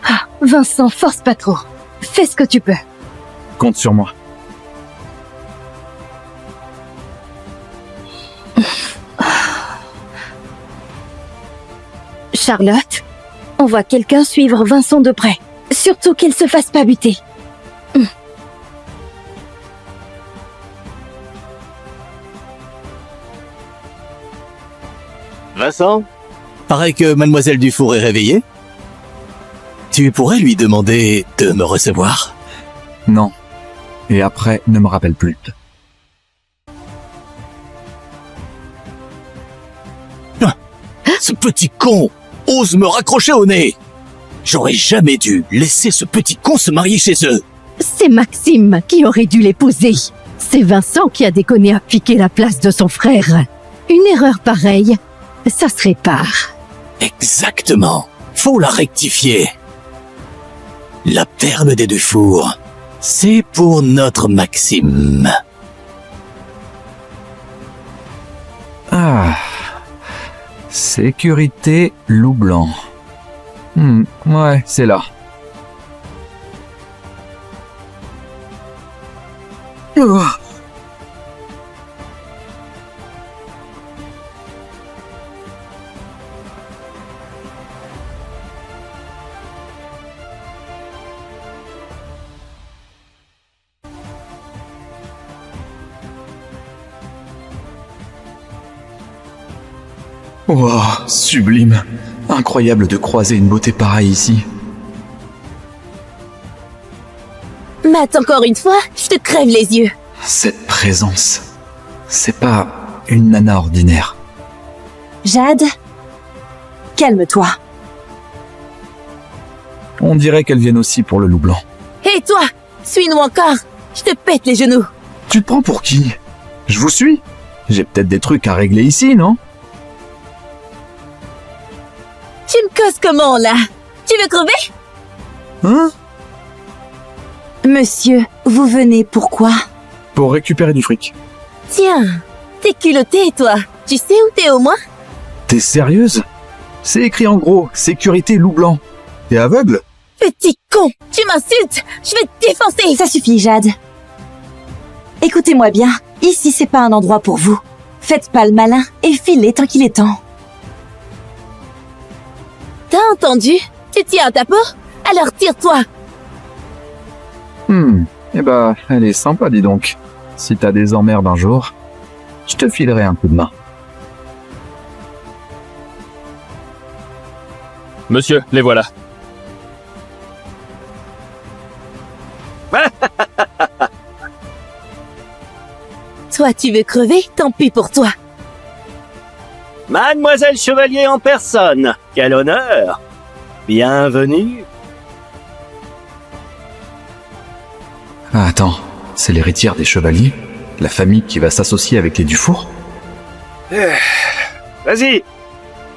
Ah, Vincent, force pas trop. Fais ce que tu peux. Compte sur moi. Charlotte, on voit quelqu'un suivre Vincent de près. Surtout qu'il se fasse pas buter. Vincent? Paraît que Mademoiselle Dufour est réveillée. Tu pourrais lui demander de me recevoir? Non. Et après, ne me rappelle plus. Ce petit con ose me raccrocher au nez. J'aurais jamais dû laisser ce petit con se marier chez eux. C'est Maxime qui aurait dû l'épouser. C'est Vincent qui a déconné à piquer la place de son frère. Une erreur pareille, ça se répare. Exactement. Faut la rectifier. La perle des Dufour, c'est pour notre Maxime. Ah. Sécurité Loup Blanc. Ouais, c'est là. Wow, sublime. Incroyable de croiser une beauté pareille ici. Matt, encore une fois, je te crève les yeux. Cette présence, c'est pas une nana ordinaire. Jade, calme-toi. On dirait qu'elles viennent aussi pour le Loup Blanc. Et toi, suis-nous encore. Je te pète les genoux. Tu te prends pour qui? Je vous suis? J'ai peut-être des trucs à régler ici, non? Tu me causes comment, là? Tu veux crever? Hein? Monsieur, vous venez pourquoi? Pour récupérer du fric. Tiens, t'es culotté, toi. Tu sais où t'es au moins? T'es sérieuse? C'est écrit en gros, sécurité Loup Blanc. T'es aveugle? Petit con, tu m'insultes. Je vais te défoncer. Ça suffit, Jade. Écoutez-moi bien, Ici, c'est pas un endroit pour vous. Faites pas le malin et filez tant qu'il est temps. T'as entendu? Tu tiens à ta peau? Alors tire-toi. Eh bah, elle est sympa, dis donc. Si t'as des emmerdes un jour, je te filerai un coup de main. Monsieur, les voilà. Toi, tu veux crever? Tant pis pour toi. Mademoiselle Chevalier en personne. Quel honneur. Bienvenue. Ah, attends, c'est l'héritière des chevaliers? La famille qui va s'associer avec les Dufour? Vas-y.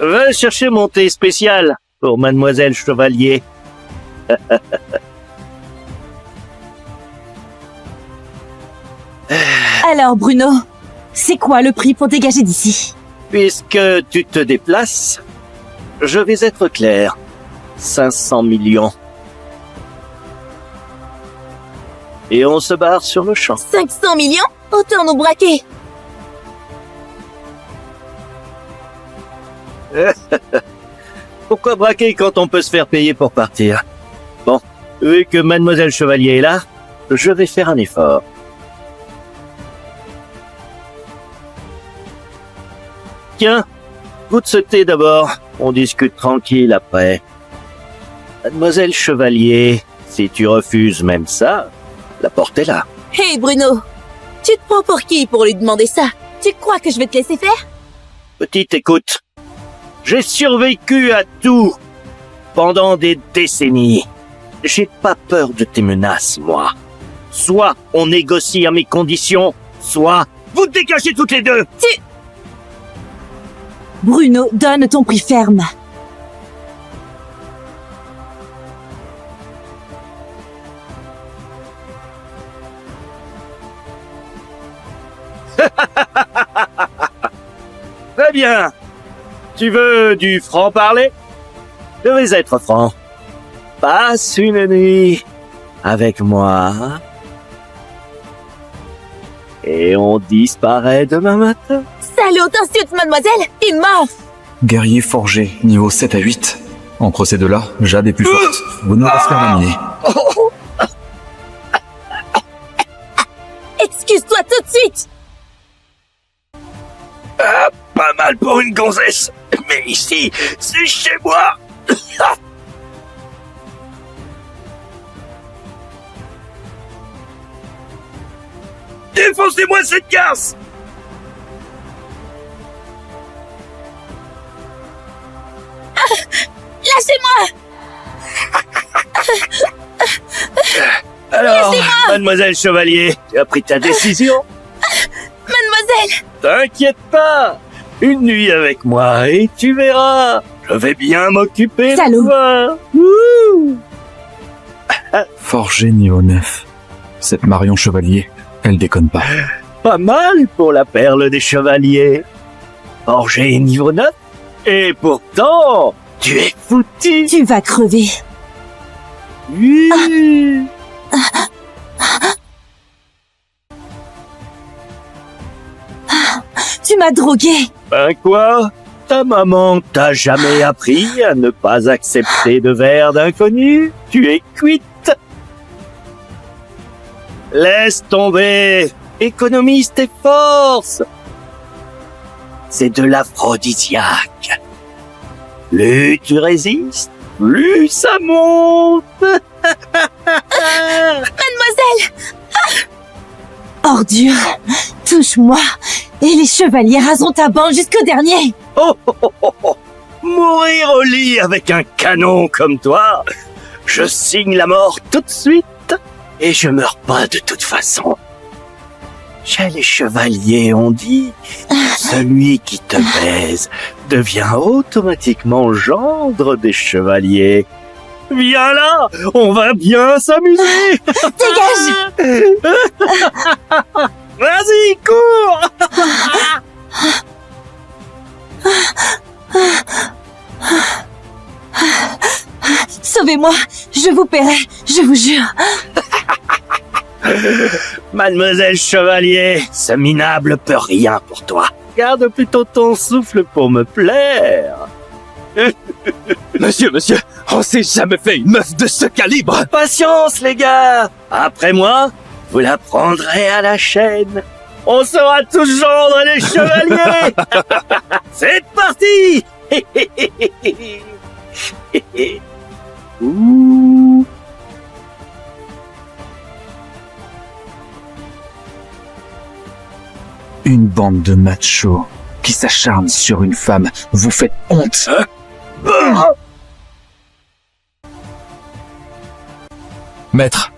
Va chercher mon thé spécial pour Mademoiselle Chevalier. Alors, Bruno, c'est quoi le prix pour dégager d'ici? Puisque tu te déplaces, je vais être clair. 500 millions. Et on se barre sur le champ. 500 millions? Autant nous braquer. Pourquoi braquer quand on peut se faire payer pour partir? Bon, vu que Mademoiselle Chevalier est là, je vais faire un effort. Tiens, goûte ce thé d'abord. On discute tranquille après. Mademoiselle Chevalier, si tu refuses même ça, la porte est là. Hé Bruno, tu te prends pour qui pour lui demander ça? Tu crois que je vais te laisser faire? Petite écoute. J'ai survécu à tout pendant des décennies. J'ai pas peur de tes menaces, moi. Soit on négocie à mes conditions, soit vous dégagez toutes les deux. Bruno, donne ton prix ferme. Très bien. Tu veux du franc-parler? Je vais être franc. Passe une nuit avec moi. Et on disparaît demain matin. Salaud, t'insultes mademoiselle? Il est mort. Guerrier forgé, niveau 7 à 8. Entre ces deux-là, Jade est plus forte. Vous n'aurez pas terminé. Excuse-toi tout de suite. Ah, pas mal pour une gonzesse. Mais ici, c'est chez moi. Défoncez-moi cette garce. Lâchez-moi. Alors, Mademoiselle Chevalier, tu as pris ta décision? Mademoiselle. T'inquiète pas. Une nuit avec moi et tu verras. Je vais bien m'occuper de toi. Wouh. Forgé niveau 9. Cette Marion Chevalier, elle déconne pas. Pas mal pour la perle des chevaliers. Forgé niveau 9. Et pourtant, tu es foutu. Tu vas crever. Oui. Tu m'as drogué. Ben quoi? Ta maman t'a jamais appris à ne pas accepter de verre d'inconnu? Tu es cuite. Laisse tomber. Économise tes forces. C'est de l'aphrodisiaque. Plus tu résistes, plus ça monte. Mademoiselle. Ordure, touche-moi, et les chevaliers raseront ta bande jusqu'au dernier. Oh, oh, oh, oh, oh. Mourir au lit avec un canon comme toi, je signe la mort tout de suite et je meurs pas de toute façon. Chez les chevaliers, on dit, celui qui te baise devient automatiquement gendre des chevaliers. Viens là, on va bien s'amuser. Dégage. Vas-y, cours. Sauvez-moi, je vous paierai, je vous jure. Mademoiselle Chevalier, ce minable peut rien pour toi. Garde plutôt ton souffle pour me plaire. Monsieur, on s'est jamais fait une meuf de ce calibre. Patience, les gars. Après moi, vous la prendrez à la chaîne. On sera toujours les chevaliers. C'est parti. Ouh. Une bande de machos qui s'acharnent sur une femme. Vous faites honte. Maître,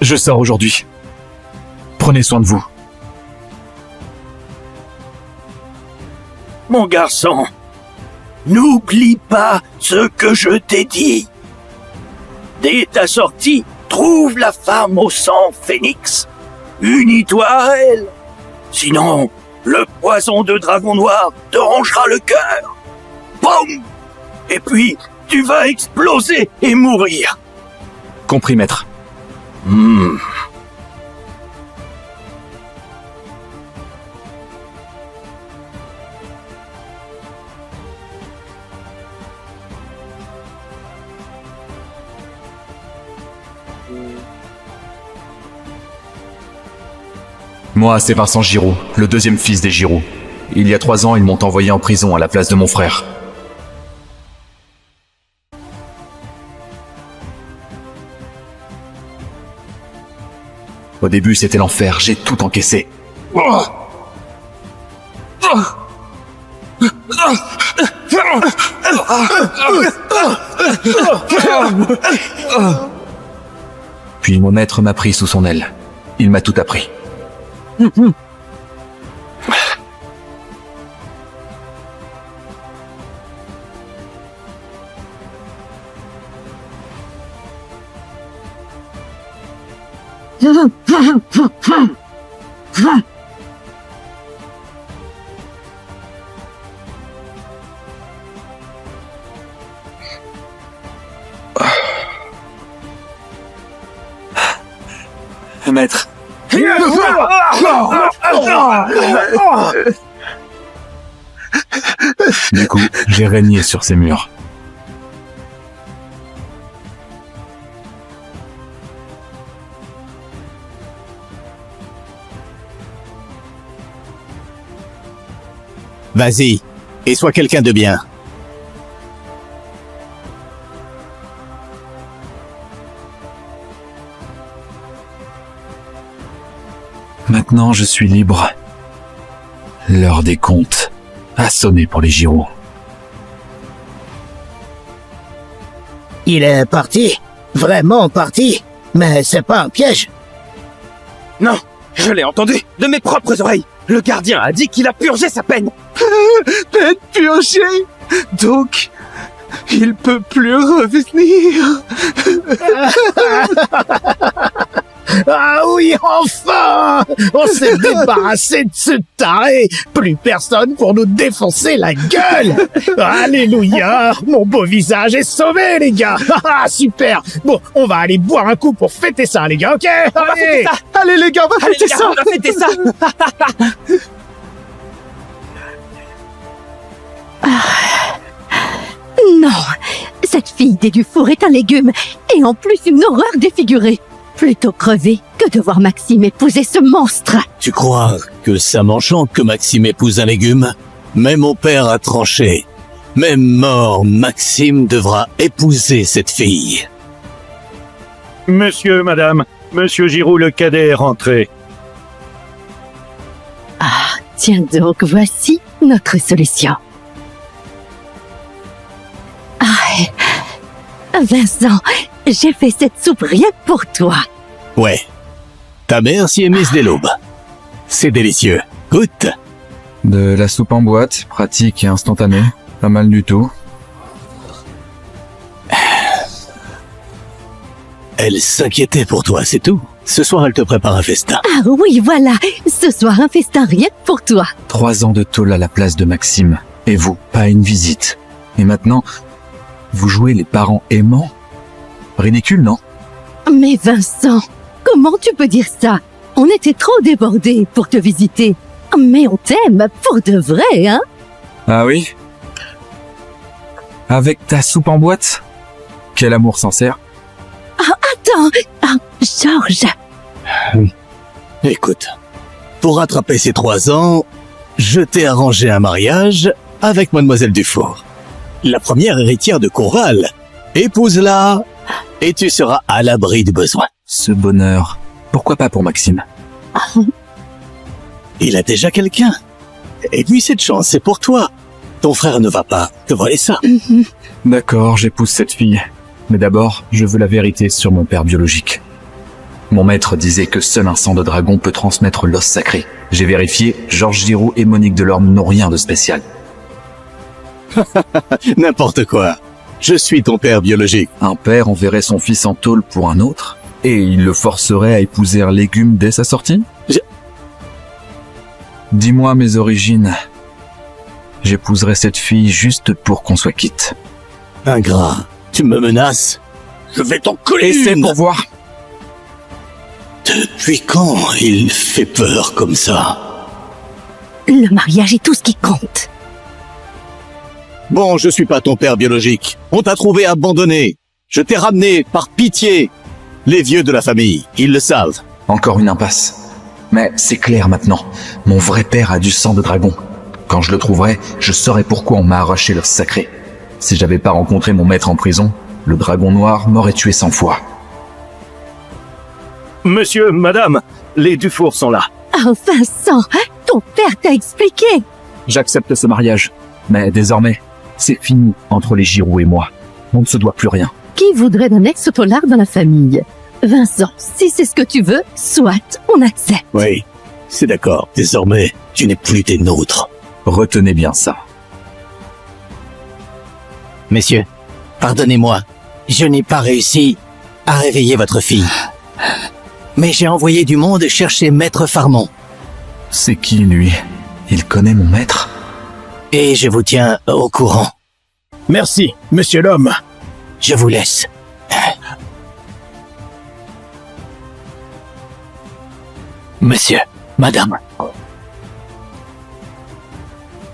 je sors aujourd'hui. Prenez soin de vous. Mon garçon, n'oublie pas ce que je t'ai dit. Dès ta sortie, trouve la femme au sang phénix. Unis-toi à elle. Sinon, le poison de dragon noir te rongera le cœur. Boum! Et puis, tu vas exploser et mourir. Compris, maître. Moi, c'est Vincent Giroux, le deuxième fils des Giroux. Il y a 3 ans, ils m'ont envoyé en prison à la place de mon frère. Au début, c'était l'enfer, j'ai tout encaissé. Puis mon maître m'a pris sous son aile. Il m'a tout appris. Maître. Du coup, j'ai régné sur ces murs. Vas-y, et sois quelqu'un de bien. Maintenant, je suis libre. L'heure des comptes a sonné pour les Giroux. Il est parti. Vraiment parti. Mais c'est pas un piège. Non, je l'ai entendu de mes propres oreilles. Le gardien a dit qu'il a purgé sa peine. Peine purgée. Donc, il peut plus revenir. Ah oui, enfin! On s'est débarrassé de ce taré! Plus personne pour nous défoncer la gueule! Alléluia! Mon beau visage est sauvé, les gars! Ah, super! Bon, on va aller boire un coup pour fêter ça, les gars, ok? Allez! Allez les gars, on va fêter ça! On va fêter ça! Non, cette fille des Dufour est un légume, et en plus une horreur défigurée. Plutôt crever que de voir Maxime épouser ce monstre. Tu crois que ça m'enchante que Maxime épouse un légume? Mais mon père a tranché. Même mort, Maxime devra épouser cette fille. Monsieur, madame, monsieur Giroux le cadet est rentré. Ah, tiens donc, voici notre solution. Ah, Vincent, j'ai fait cette soupe rien que pour toi. Ouais. Ta mère s'y est mise dès l'aube. C'est délicieux. Goûte. De la soupe en boîte, pratique et instantanée. Pas mal du tout. Elle s'inquiétait pour toi, c'est tout. Ce soir, elle te prépare un festin. Ah oui, voilà. Ce soir, un festin rien que pour toi. 3 ans de tôle à la place de Maxime. Et vous, pas une visite. Et maintenant, vous jouez les parents aimants? Ridicule, non? Mais Vincent, comment tu peux dire ça? On était trop débordés pour te visiter. Mais on t'aime pour de vrai, hein? Ah oui? Avec ta soupe en boîte? Quel amour sincère. Attends, Georges. Écoute, pour rattraper ces 3 ans, je t'ai arrangé un mariage avec Mademoiselle Dufour. La première héritière de Corval. Épouse-la et tu seras à l'abri du besoin. Ce bonheur, pourquoi pas pour Maxime? Il a déjà quelqu'un. Et puis cette chance, c'est pour toi. Ton frère ne va pas te voler ça. D'accord, j'épouse cette fille. Mais d'abord, je veux la vérité sur mon père biologique. Mon maître disait que seul un sang de dragon peut transmettre l'os sacré. J'ai vérifié, Georges Giroux et Monique Delorme n'ont rien de spécial. N'importe quoi. Je suis ton père biologique. Un père enverrait son fils en tôle pour un autre, et il le forcerait à épouser un légume dès sa sortie? Dis-moi mes origines. J'épouserai cette fille juste pour qu'on soit quitte. Ingrat, tu me menaces? Je vais t'en coller Essaie une. pour voir. Depuis quand il fait peur comme ça? Le mariage est tout ce qui compte. Bon, je suis pas ton père biologique. On t'a trouvé abandonné. Je t'ai ramené par pitié. Les vieux de la famille, ils le savent. Encore une impasse. Mais c'est clair maintenant. Mon vrai père a du sang de dragon. Quand je le trouverai, je saurai pourquoi on m'a arraché l'os sacré. Si j'avais pas rencontré mon maître en prison, le dragon noir m'aurait tué 100 fois. Monsieur, madame, les Dufour sont là. Oh, Vincent, ton père t'a expliqué. J'accepte ce mariage. Mais désormais, c'est fini entre les Giroux et moi. On ne se doit plus rien. Qui voudrait d'un ex-tolard dans la famille? Vincent, si c'est ce que tu veux, soit, on accepte. Oui, c'est d'accord. Désormais, tu n'es plus des nôtres. Retenez bien ça. Messieurs, pardonnez-moi, je n'ai pas réussi à réveiller votre fille. Mais j'ai envoyé du monde chercher Maître Farmont. C'est qui, lui? Il connaît mon maître? Et je vous tiens au courant. Merci, monsieur l'homme. Je vous laisse. Monsieur, madame.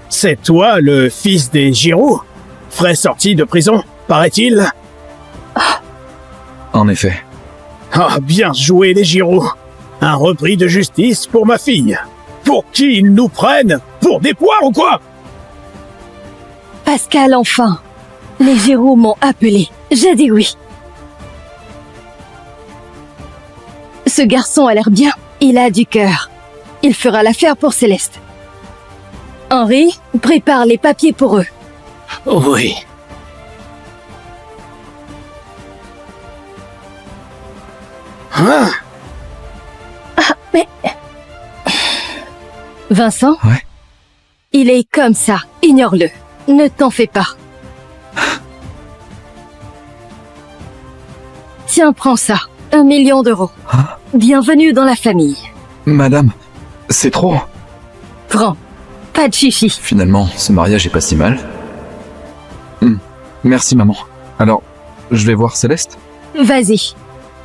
C'est toi le fils des Giroux? Frais sorti de prison, paraît-il? En effet. Ah, bien joué les Giroux. Un repris de justice pour ma fille. Pour qui ils nous prennent? Pour des poires ou quoi? Pascal, enfin. Les Giroux m'ont appelé. J'ai dit oui. Ce garçon a l'air bien. Il a du cœur. Il fera l'affaire pour Céleste. Henri, prépare les papiers pour eux. Oui. Hein? Mais... Vincent? Ouais. Il est comme ça. Ignore-le. Ne t'en fais pas. Tiens, prends ça. 1 million d'euros. Hein? Bienvenue dans la famille. Madame, c'est trop. Prends. Pas de chichi. Finalement, ce mariage est pas si mal. Merci, maman. Alors, je vais voir Céleste? Vas-y.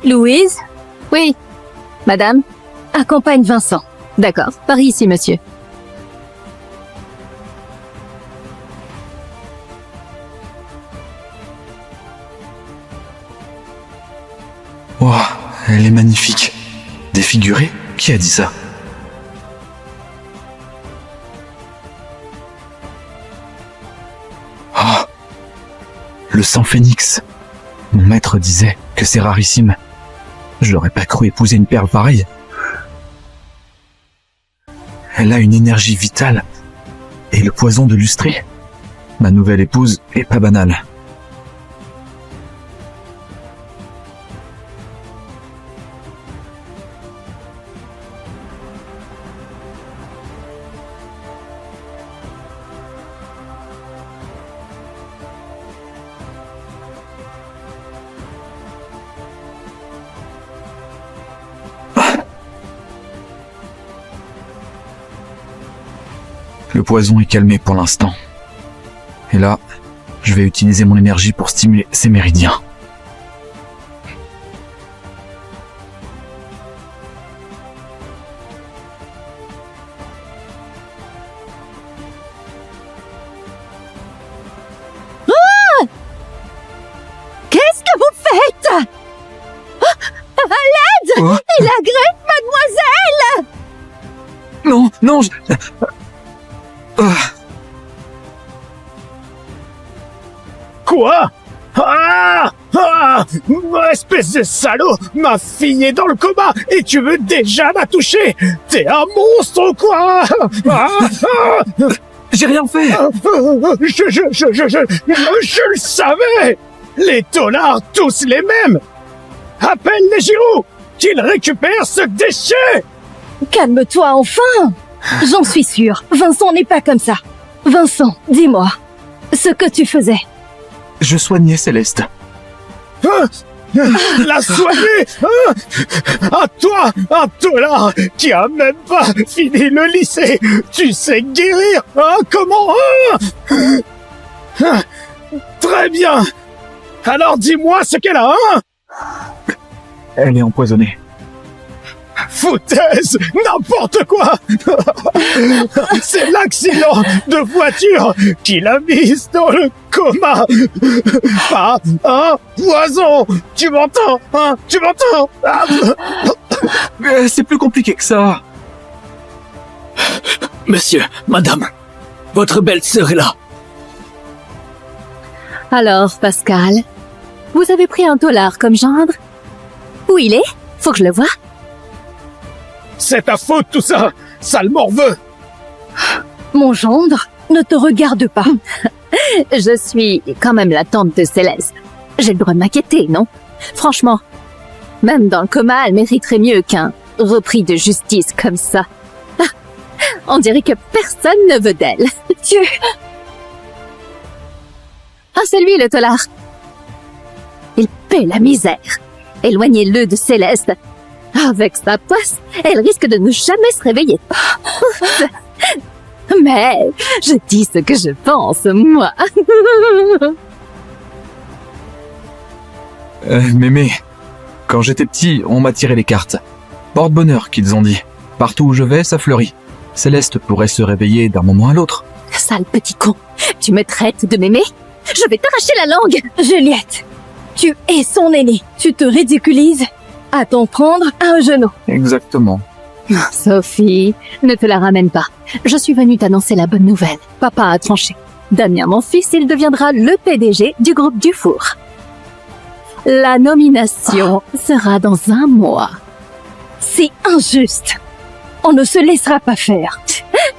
Louise, Oui. Madame? accompagne Vincent. D'accord. Par ici, monsieur. Oh, elle est magnifique. Défigurée? Qui a dit ça? Oh, le sang phénix. Mon maître disait que c'est rarissime. Je l'aurais pas cru épouser une perle pareille. Elle a une énergie vitale. Et le poison de lustré. Ma nouvelle épouse est pas banale. Le poison est calmé pour l'instant. Et là, je vais utiliser mon énergie pour stimuler ses méridiens. l'aide! Oh. Il agresse mademoiselle! Non, non, Ah. Quoi? Ah! Ah! Espèce de salaud! Ma fille est dans le coma et tu veux déjà la toucher? T'es un monstre ou quoi? Ah! Ah! J'ai rien fait! Je le savais! Les taulards, tous les mêmes! Appelle les Giroux! Qu'ils récupèrent ce déchet! Calme-toi enfin! J'en suis sûre, Vincent n'est pas comme ça. Vincent, dis-moi, ce que tu faisais. Je soignais Céleste. La soigner! À toi, un taulard qui a même pas fini le lycée! Tu sais guérir, hein? Comment? Très bien! Alors dis-moi ce qu'elle a, hein? Elle est empoisonnée. Foutaise! N'importe quoi! C'est l'accident de voiture qui l'a mise dans le coma! Pas un poison! Tu m'entends? Hein? Tu m'entends? C'est plus compliqué que ça. Monsieur, madame, votre belle-sœur est là. Alors, Pascal, vous avez pris un taulard comme gendre? Où il est? Faut que je le voie. C'est ta faute tout ça! Sale morveux! Mon gendre ne te regarde pas. Je suis quand même la tante de Céleste. J'ai le droit de m'inquiéter, non? Franchement, même dans le coma, elle mériterait mieux qu'un repris de justice comme ça. Ah, on dirait que personne ne veut d'elle. Dieu! Ah, c'est lui le taulard. Il paie la misère. Éloignez-le de Céleste. Avec sa poisse, elle risque de ne jamais se réveiller. Mais je dis ce que je pense, moi. Mémé, quand j'étais petit, on m'a tiré les cartes. Porte-bonheur, qu'ils ont dit. Partout où je vais, ça fleurit. Céleste pourrait se réveiller d'un moment à l'autre. Sale petit con, tu me traites de mémé? Je vais t'arracher la langue! Juliette, tu es son aînée. Tu te ridiculises à t'en prendre à un genou. Exactement. Sophie, ne te la ramène pas. Je suis venue t'annoncer la bonne nouvelle. Papa a tranché. Damien, mon fils, il deviendra le PDG du groupe Dufour. La nomination sera dans 1 mois. C'est injuste. On ne se laissera pas faire.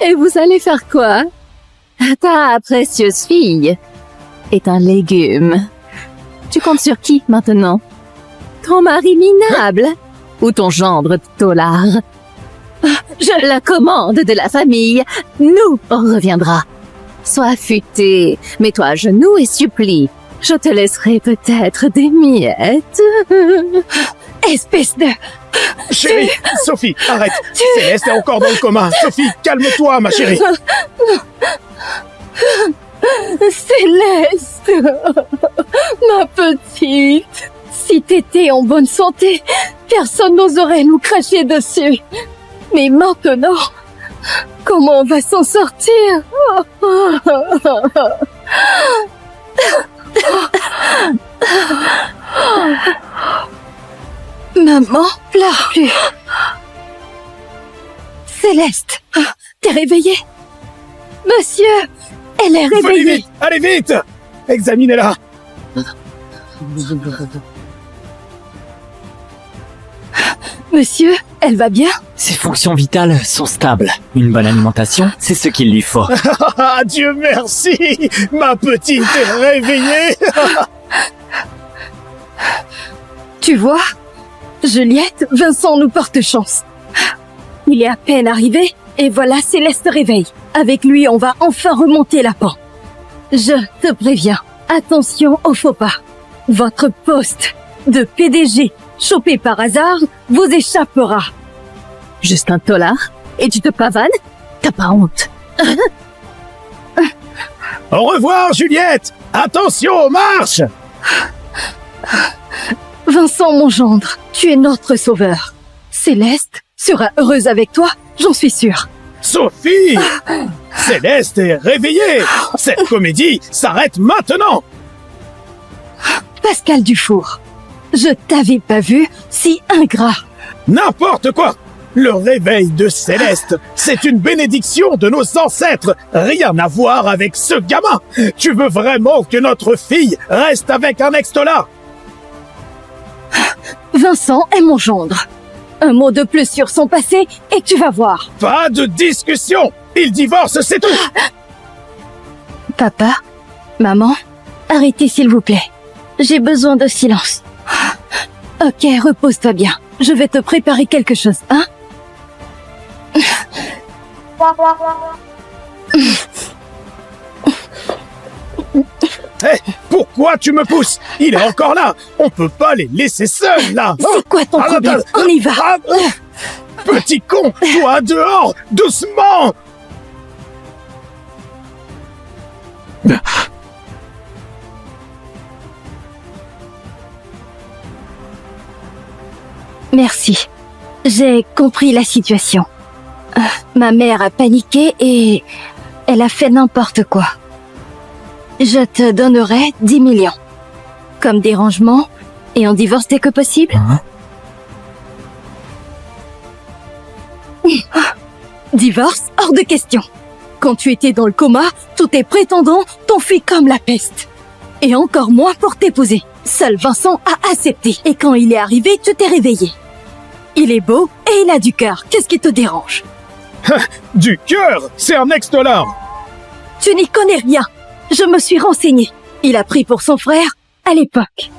Et vous allez faire quoi? Ta précieuse fille est un légume. Tu comptes sur qui maintenant? Ton mari minable ou ton gendre taulard? La commande de la famille nous reviendra. Sois affûté, mets-toi à genoux et supplie. Je te laisserai peut-être des miettes. Espèce de... Chérie, Sophie, arrête. Céleste est encore dans le coma. Sophie, calme-toi, ma chérie. Céleste, ma petite, si t'étais en bonne santé, personne n'oserait nous cracher dessus. Mais maintenant, comment on va s'en sortir? Maman, pleure plus. Céleste, t'es réveillée? Monsieur, elle est réveillée. Allez vite! Examinez-la. Monsieur, elle va bien? Ses fonctions vitales sont stables. Une bonne alimentation, c'est ce qu'il lui faut. Ah, Dieu merci! Ma petite est réveillée! Tu vois, Juliette, Vincent nous porte chance. Il est à peine arrivé, et voilà Céleste réveille. Avec lui, on va enfin remonter la pente. Je te préviens, attention aux faux pas. Votre poste de PDG, chopé par hasard, vous échappera. Juste un taulard? Et tu te pavanes? T'as pas honte? Au revoir, Juliette! Attention aux marches! Vincent, mon gendre, tu es notre sauveur. Céleste sera heureuse avec toi, j'en suis sûre. Sophie! Céleste est réveillée! Cette comédie s'arrête maintenant! Pascal Dufour, Je t'avais pas vu, si ingrat. N'importe quoi! Le réveil de Céleste, c'est une bénédiction de nos ancêtres. Rien à voir avec ce gamin. Tu veux vraiment que notre fille reste avec un extolar? Vincent est mon gendre. Un mot de plus sur son passé et tu vas voir. Pas de discussion. Il divorce, c'est tout. Papa, maman, arrêtez s'il vous plaît. J'ai besoin de silence. Ok, repose-toi bien. Je vais te préparer quelque chose, hein? Hé, pourquoi tu me pousses? Il est encore là. On peut pas les laisser seuls, là. C'est quoi ton problème? On y va. Petit con, toi dehors, doucement. Merci. J'ai compris la situation. Ma mère a paniqué et elle a fait n'importe quoi. Je te donnerai 10 millions. Comme dérangement et on divorce dès que possible. Divorce hors de question. Quand tu étais dans le coma, tous tes prétendants t'ont fui comme la peste. Et encore moins pour t'épouser. Seul Vincent a accepté. Et quand il est arrivé, tu t'es réveillé. Il est beau et il a du cœur. Qu'est-ce qui te dérange? Du cœur? C'est un ex-dollar. Tu n'y connais rien. Je me suis renseignée. Il a pris pour son frère à l'époque.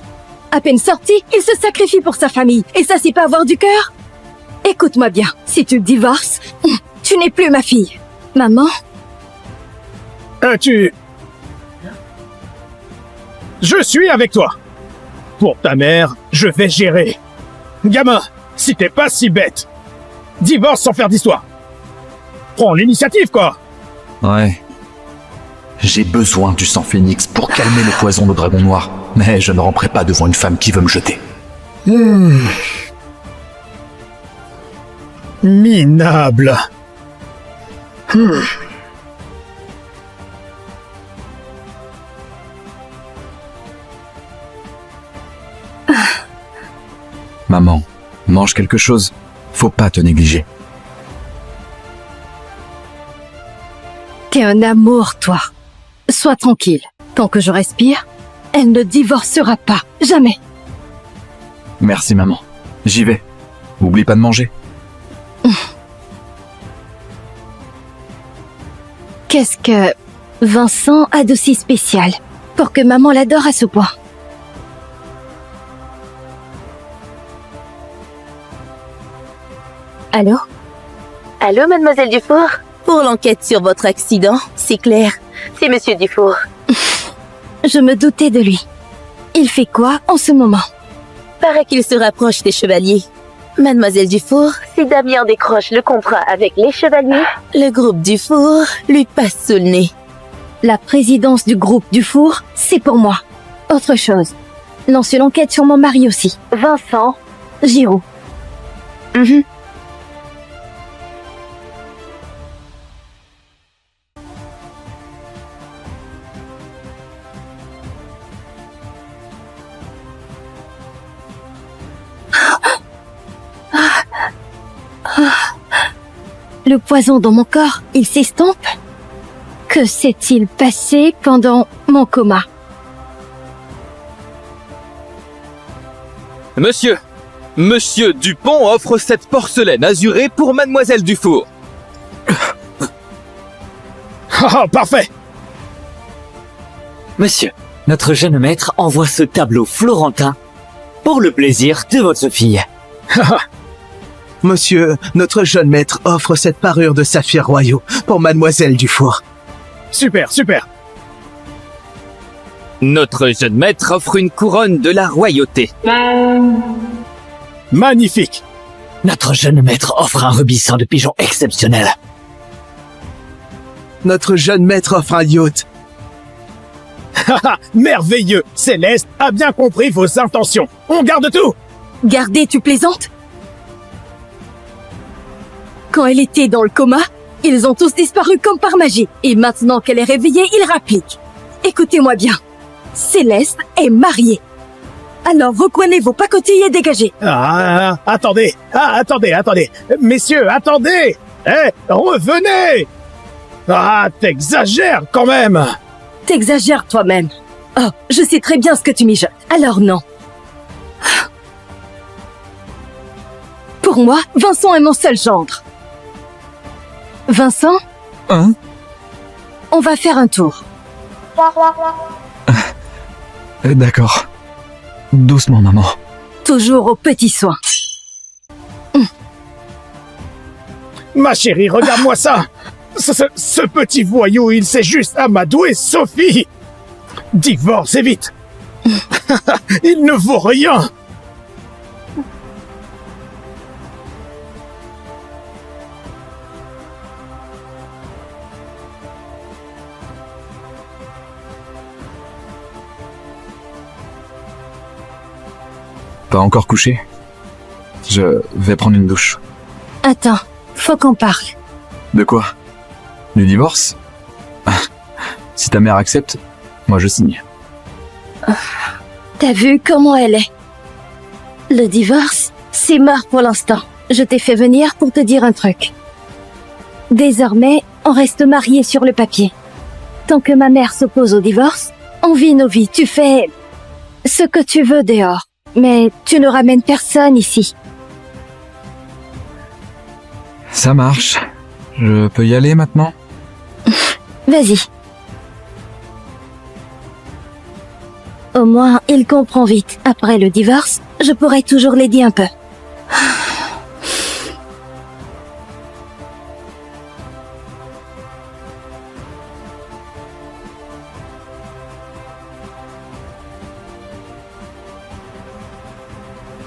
À peine sorti, il se sacrifie pour sa famille. Et ça, c'est pas avoir du cœur? Écoute-moi bien. Si tu te divorces, tu n'es plus ma fille. Maman? Je suis avec toi. Pour ta mère, je vais gérer. Gamin, si t'es pas si bête, divorce sans faire d'histoire. Prends l'initiative, quoi. Ouais. J'ai besoin du sang phénix pour calmer le poison de dragon noir, mais je ne ramperai pas devant une femme qui veut me jeter. Minable. Maman, mange quelque chose. Faut pas te négliger. T'es un amour, toi. Sois tranquille. Tant que je respire, elle ne divorcera pas. Jamais. Merci, maman. J'y vais. Oublie pas de manger. Qu'est-ce que Vincent a de si spécial pour que maman l'adore à ce point? Allô? Allô, mademoiselle Dufour? Pour l'enquête sur votre accident, c'est clair. C'est monsieur Dufour. Je me doutais de lui. Il fait quoi en ce moment? Paraît qu'il se rapproche des chevaliers. Mademoiselle Dufour, si Damien décroche le contrat avec les chevaliers, le groupe Dufour lui passe sous le nez. La présidence du groupe Dufour, c'est pour moi. Autre chose. Lancez l'enquête sur mon mari aussi. Vincent Giraud. Le poison dans mon corps, il s'estompe? Que s'est-il passé pendant mon coma? Monsieur Dupont offre cette porcelaine azurée pour mademoiselle Dufour. Ah, parfait. Monsieur, notre jeune maître envoie ce tableau florentin pour le plaisir de votre fille. Monsieur, notre jeune maître offre cette parure de saphirs royaux pour mademoiselle Dufour. Super, super. Notre jeune maître offre une couronne de la royauté. Magnifique. Notre jeune maître offre un rubis de pigeon exceptionnel. Notre jeune maître offre un yacht. Merveilleux. Céleste a bien compris vos intentions. On garde tout. Gardez, tu plaisantes? Quand elle était dans le coma, ils ont tous disparu comme par magie. Et maintenant qu'elle est réveillée, ils rappliquent. Écoutez-moi bien. Céleste est mariée. Alors reprenez vos pacotilles et dégagez. Attendez. Messieurs, attendez. Revenez. T'exagères quand même. T'exagères toi-même. Oh, je sais très bien ce que tu mijotes. Alors non. Pour moi, Vincent est mon seul gendre. Vincent? Hein? On va faire un tour. D'accord. Doucement, maman. Toujours aux petits soins. Ma chérie, regarde-moi ça. Ce petit voyou, il s'est juste amadoué Sophie. Divorcez vite. Il ne vaut rien. Pas encore couché? Je vais prendre une douche. Attends, faut qu'on parle. De quoi? Du divorce? Si ta mère accepte, moi je signe. T'as vu comment elle est? Le divorce, c'est mort pour l'instant. Je t'ai fait venir pour te dire un truc. Désormais, on reste mariés sur le papier. Tant que ma mère s'oppose au divorce, on vit nos vies. Tu fais ce que tu veux dehors. Mais tu ne ramènes personne ici. Ça marche. Je peux y aller maintenant? Vas-y. Au moins, il comprend vite. Après le divorce, je pourrais toujours l'aider un peu.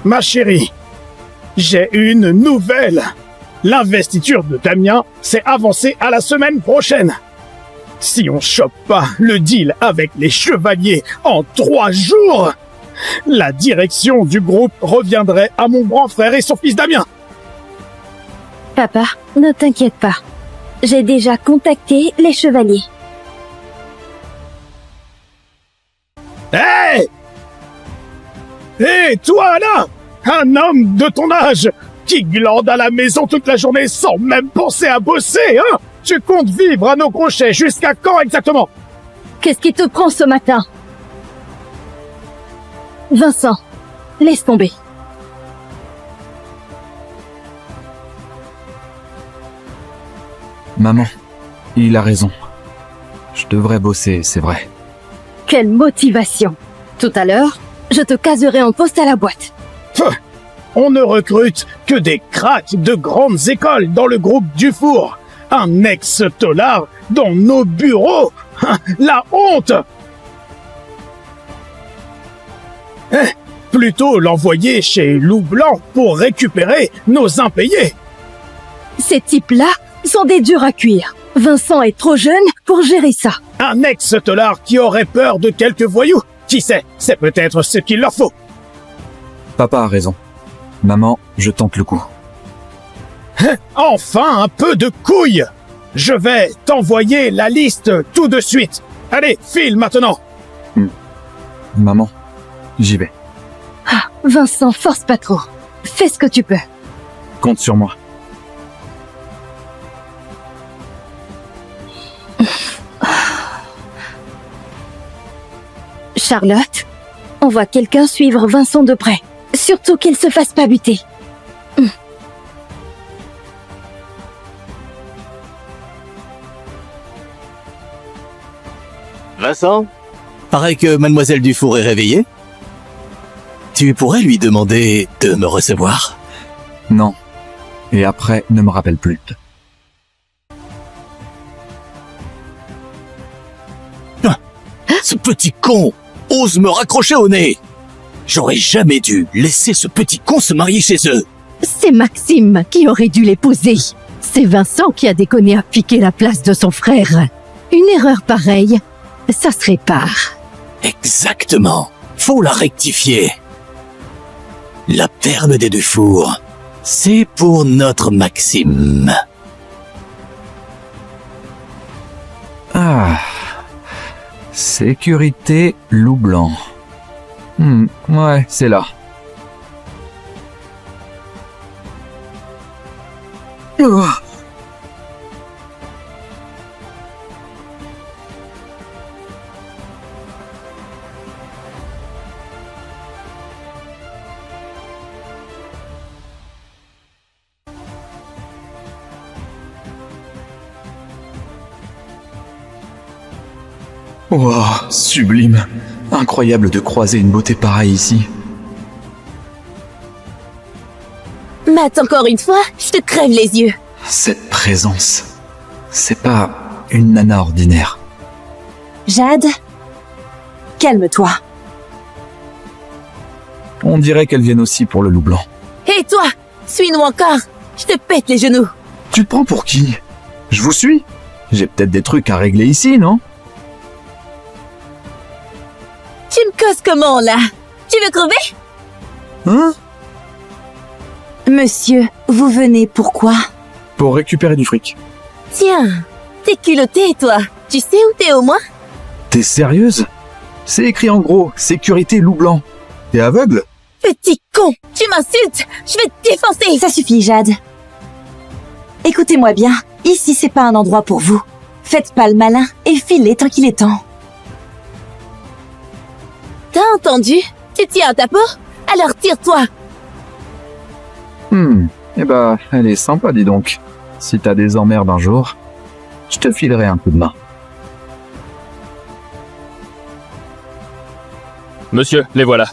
Ma chérie, j'ai une nouvelle. L'investiture de Damien s'est avancée à la semaine prochaine. Si on chope pas le deal avec les chevaliers en 3 jours, la direction du groupe reviendrait à mon grand frère et son fils Damien. Papa, ne t'inquiète pas. J'ai déjà contacté les chevaliers. Hé! Hé, toi là! Un homme de ton âge qui glande à la maison toute la journée sans même penser à bosser, hein? Tu comptes vivre à nos crochets jusqu'à quand exactement? Qu'est-ce qui te prend ce matin? Vincent, laisse tomber. Maman, il a raison. Je devrais bosser, c'est vrai. Quelle motivation! Tout à l'heure, je te caserai en poste à la boîte. On ne recrute que des cracks de grandes écoles dans le groupe Dufour. Un ex-tolard dans nos bureaux. La honte! Plutôt l'envoyer chez Loup Blanc pour récupérer nos impayés. Ces types-là sont des durs à cuire. Vincent est trop jeune pour gérer ça. Un ex-tolard qui aurait peur de quelques voyous. Qui sait, c'est peut-être ce qu'il leur faut. Papa a raison. Maman, je tente le coup. Enfin un peu de couilles! Je vais t'envoyer la liste tout de suite. Allez, file maintenant. Maman, j'y vais. Ah, Vincent, force pas trop. Fais ce que tu peux. Compte sur moi. Charlotte, on voit quelqu'un suivre Vincent de près. Surtout qu'il se fasse pas buter. Vincent? Paraît que Mademoiselle Dufour est réveillée. Tu pourrais lui demander de me recevoir? Non. Et après, ne me rappelle plus. Ce petit con ose me raccrocher au nez. J'aurais jamais dû laisser ce petit con se marier chez eux. C'est Maxime qui aurait dû l'épouser. C'est Vincent qui a déconné à piquer la place de son frère. Une erreur pareille, ça se répare. Exactement. Faut la rectifier. La perle des Dufour, c'est pour notre Maxime. Ah. Sécurité Loup Blanc. Ouais, c'est là. Oh. Wow, sublime. Incroyable de croiser une beauté pareille ici. Matt, encore une fois, je te crève les yeux. Cette présence, c'est pas une nana ordinaire. Jade, calme-toi. On dirait qu'elles viennent aussi pour le loup blanc. Hé toi, suis-nous encore. Je te pète les genoux. Tu te prends pour qui? Je vous suis? J'ai peut-être des trucs à régler ici, non? Tu me causes comment, là? Tu veux crever? Hein? Monsieur, vous venez pourquoi? Pour récupérer du fric. Tiens, t'es culotté, toi. Tu sais où t'es au moins? T'es sérieuse? C'est écrit en gros, sécurité loup blanc. T'es aveugle? Petit con, tu m'insultes. Je vais te défoncer. Ça suffit, Jade. Écoutez-moi bien, ici c'est pas un endroit pour vous. Faites pas le malin et filez tant qu'il est temps. T'as entendu? Tu tiens à ta peau? Alors tire-toi. Eh ben, elle est sympa, dis donc. Si t'as des emmerdes un jour, je te filerai un coup de main. Monsieur, les voilà.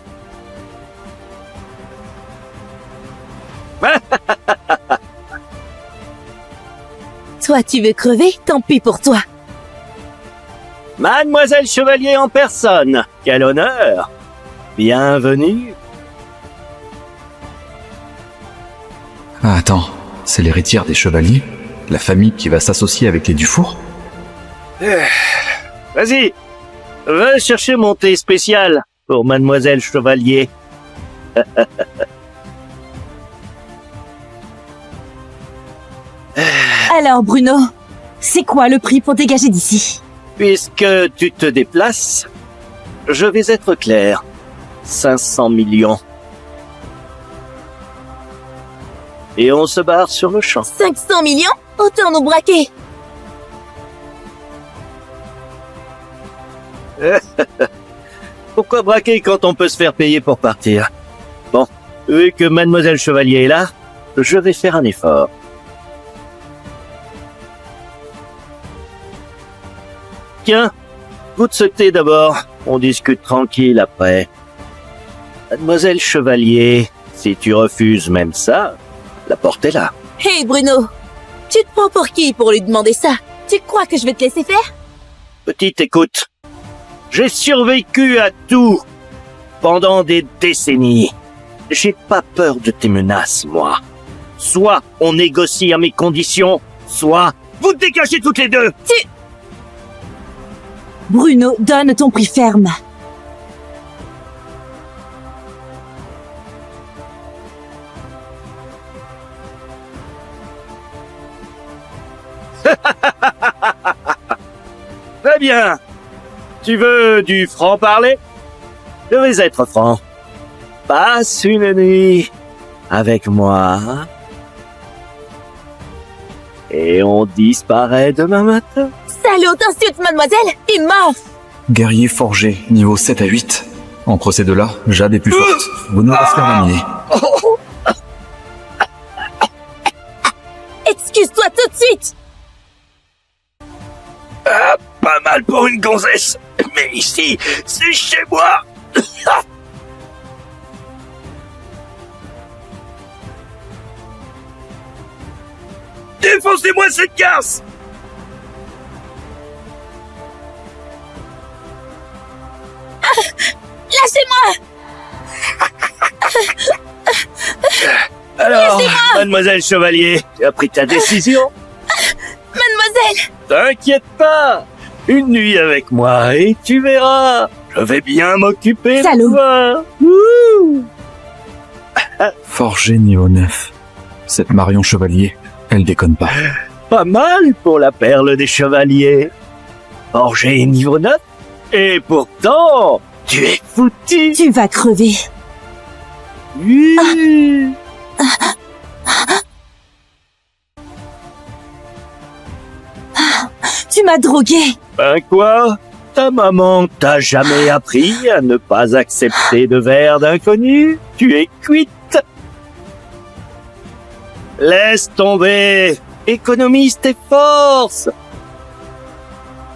Toi, tu veux crever? Tant pis pour toi. Mademoiselle Chevalier en personne, quel honneur. Bienvenue. Ah, attends, c'est l'héritière des chevaliers? La famille qui va s'associer avec les Dufour? Vas-y, va chercher mon thé spécial pour Mademoiselle Chevalier. Alors Bruno, c'est quoi le prix pour dégager d'ici? Puisque tu te déplaces, je vais être clair. 500 millions. Et on se barre sur le champ. 500 millions? Autant nous braquer. Pourquoi braquer quand on peut se faire payer pour partir? Bon, vu que Mademoiselle Chevalier est là, je vais faire un effort. Tiens, goûte ce thé d'abord, on discute tranquille après. Mademoiselle Chevalier, si tu refuses même ça, la porte est là. Hé Bruno, tu te prends pour qui pour lui demander ça? Tu crois que je vais te laisser faire? Petite écoute, j'ai survécu à tout pendant des décennies. J'ai pas peur de tes menaces, moi. Soit on négocie à mes conditions, soit vous dégagez toutes les deux. Bruno, donne ton prix ferme. Très bien. Tu veux du franc-parler? Je vais être franc. Passe une nuit avec moi. Et on disparaît demain matin. Salaud, t'insultes mademoiselle? T'es mort. Guerrier forgé, niveau 7 à 8. Entre ces deux-là, Jade est plus forte. Vous nous restez terminer. Excuse-toi tout de suite. Ah, pas mal pour une gonzesse. Mais ici, c'est chez moi. Défoncez-moi cette garce. Lâchez-moi. Alors, Mademoiselle Chevalier, tu as pris ta décision? Mademoiselle. T'inquiète pas. Une nuit avec moi et tu verras. Je vais bien m'occuper de toi. Wouh. Forgé niveau 9. Cette Marion Chevalier, elle déconne pas. Pas mal pour la perle des chevaliers. Forgé niveau 9. Et pourtant, Tu es foutu. Tu vas crever. Tu m'as drogué. Ben quoi? Ta maman t'a jamais appris à ne pas accepter de verre d'inconnu? Tu es cuite. Laisse tomber. Économise tes forces.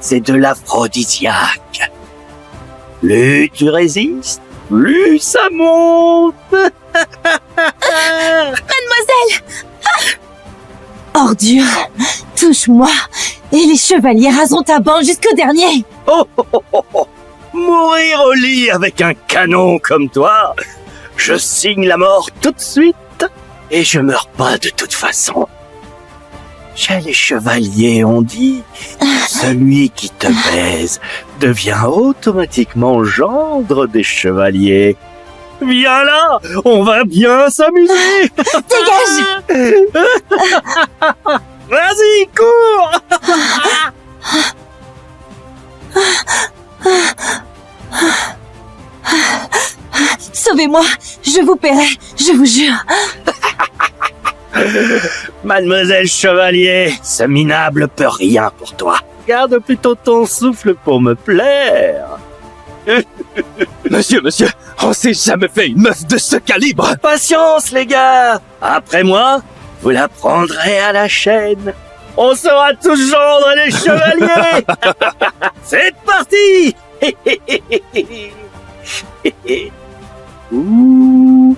C'est de l'aphrodisiaque. Plus tu résistes, plus ça monte. Mademoiselle! Ordure, touche-moi, et les chevaliers raseront ta bande jusqu'au dernier. Oh, oh, oh, oh, oh. Mourir au lit avec un canon comme toi, je signe la mort tout de suite et je meurs pas de toute façon. Chez les chevaliers, on dit, celui qui te baise devient automatiquement gendre des chevaliers. Viens là, on va bien s'amuser. Dégage. Vas-y, cours. Sauvez-moi, je vous paierai, je vous jure. Mademoiselle Chevalier, ce minable peut rien pour toi. Garde plutôt ton souffle pour me plaire. Monsieur, on s'est jamais fait une meuf de ce calibre. Patience, les gars. Après moi, vous la prendrez à la chaîne. On sera tous gendre les chevaliers. C'est parti. Ouh.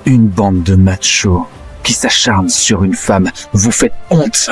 Une bande de machos qui s'acharnent sur une femme. Vous faites honte.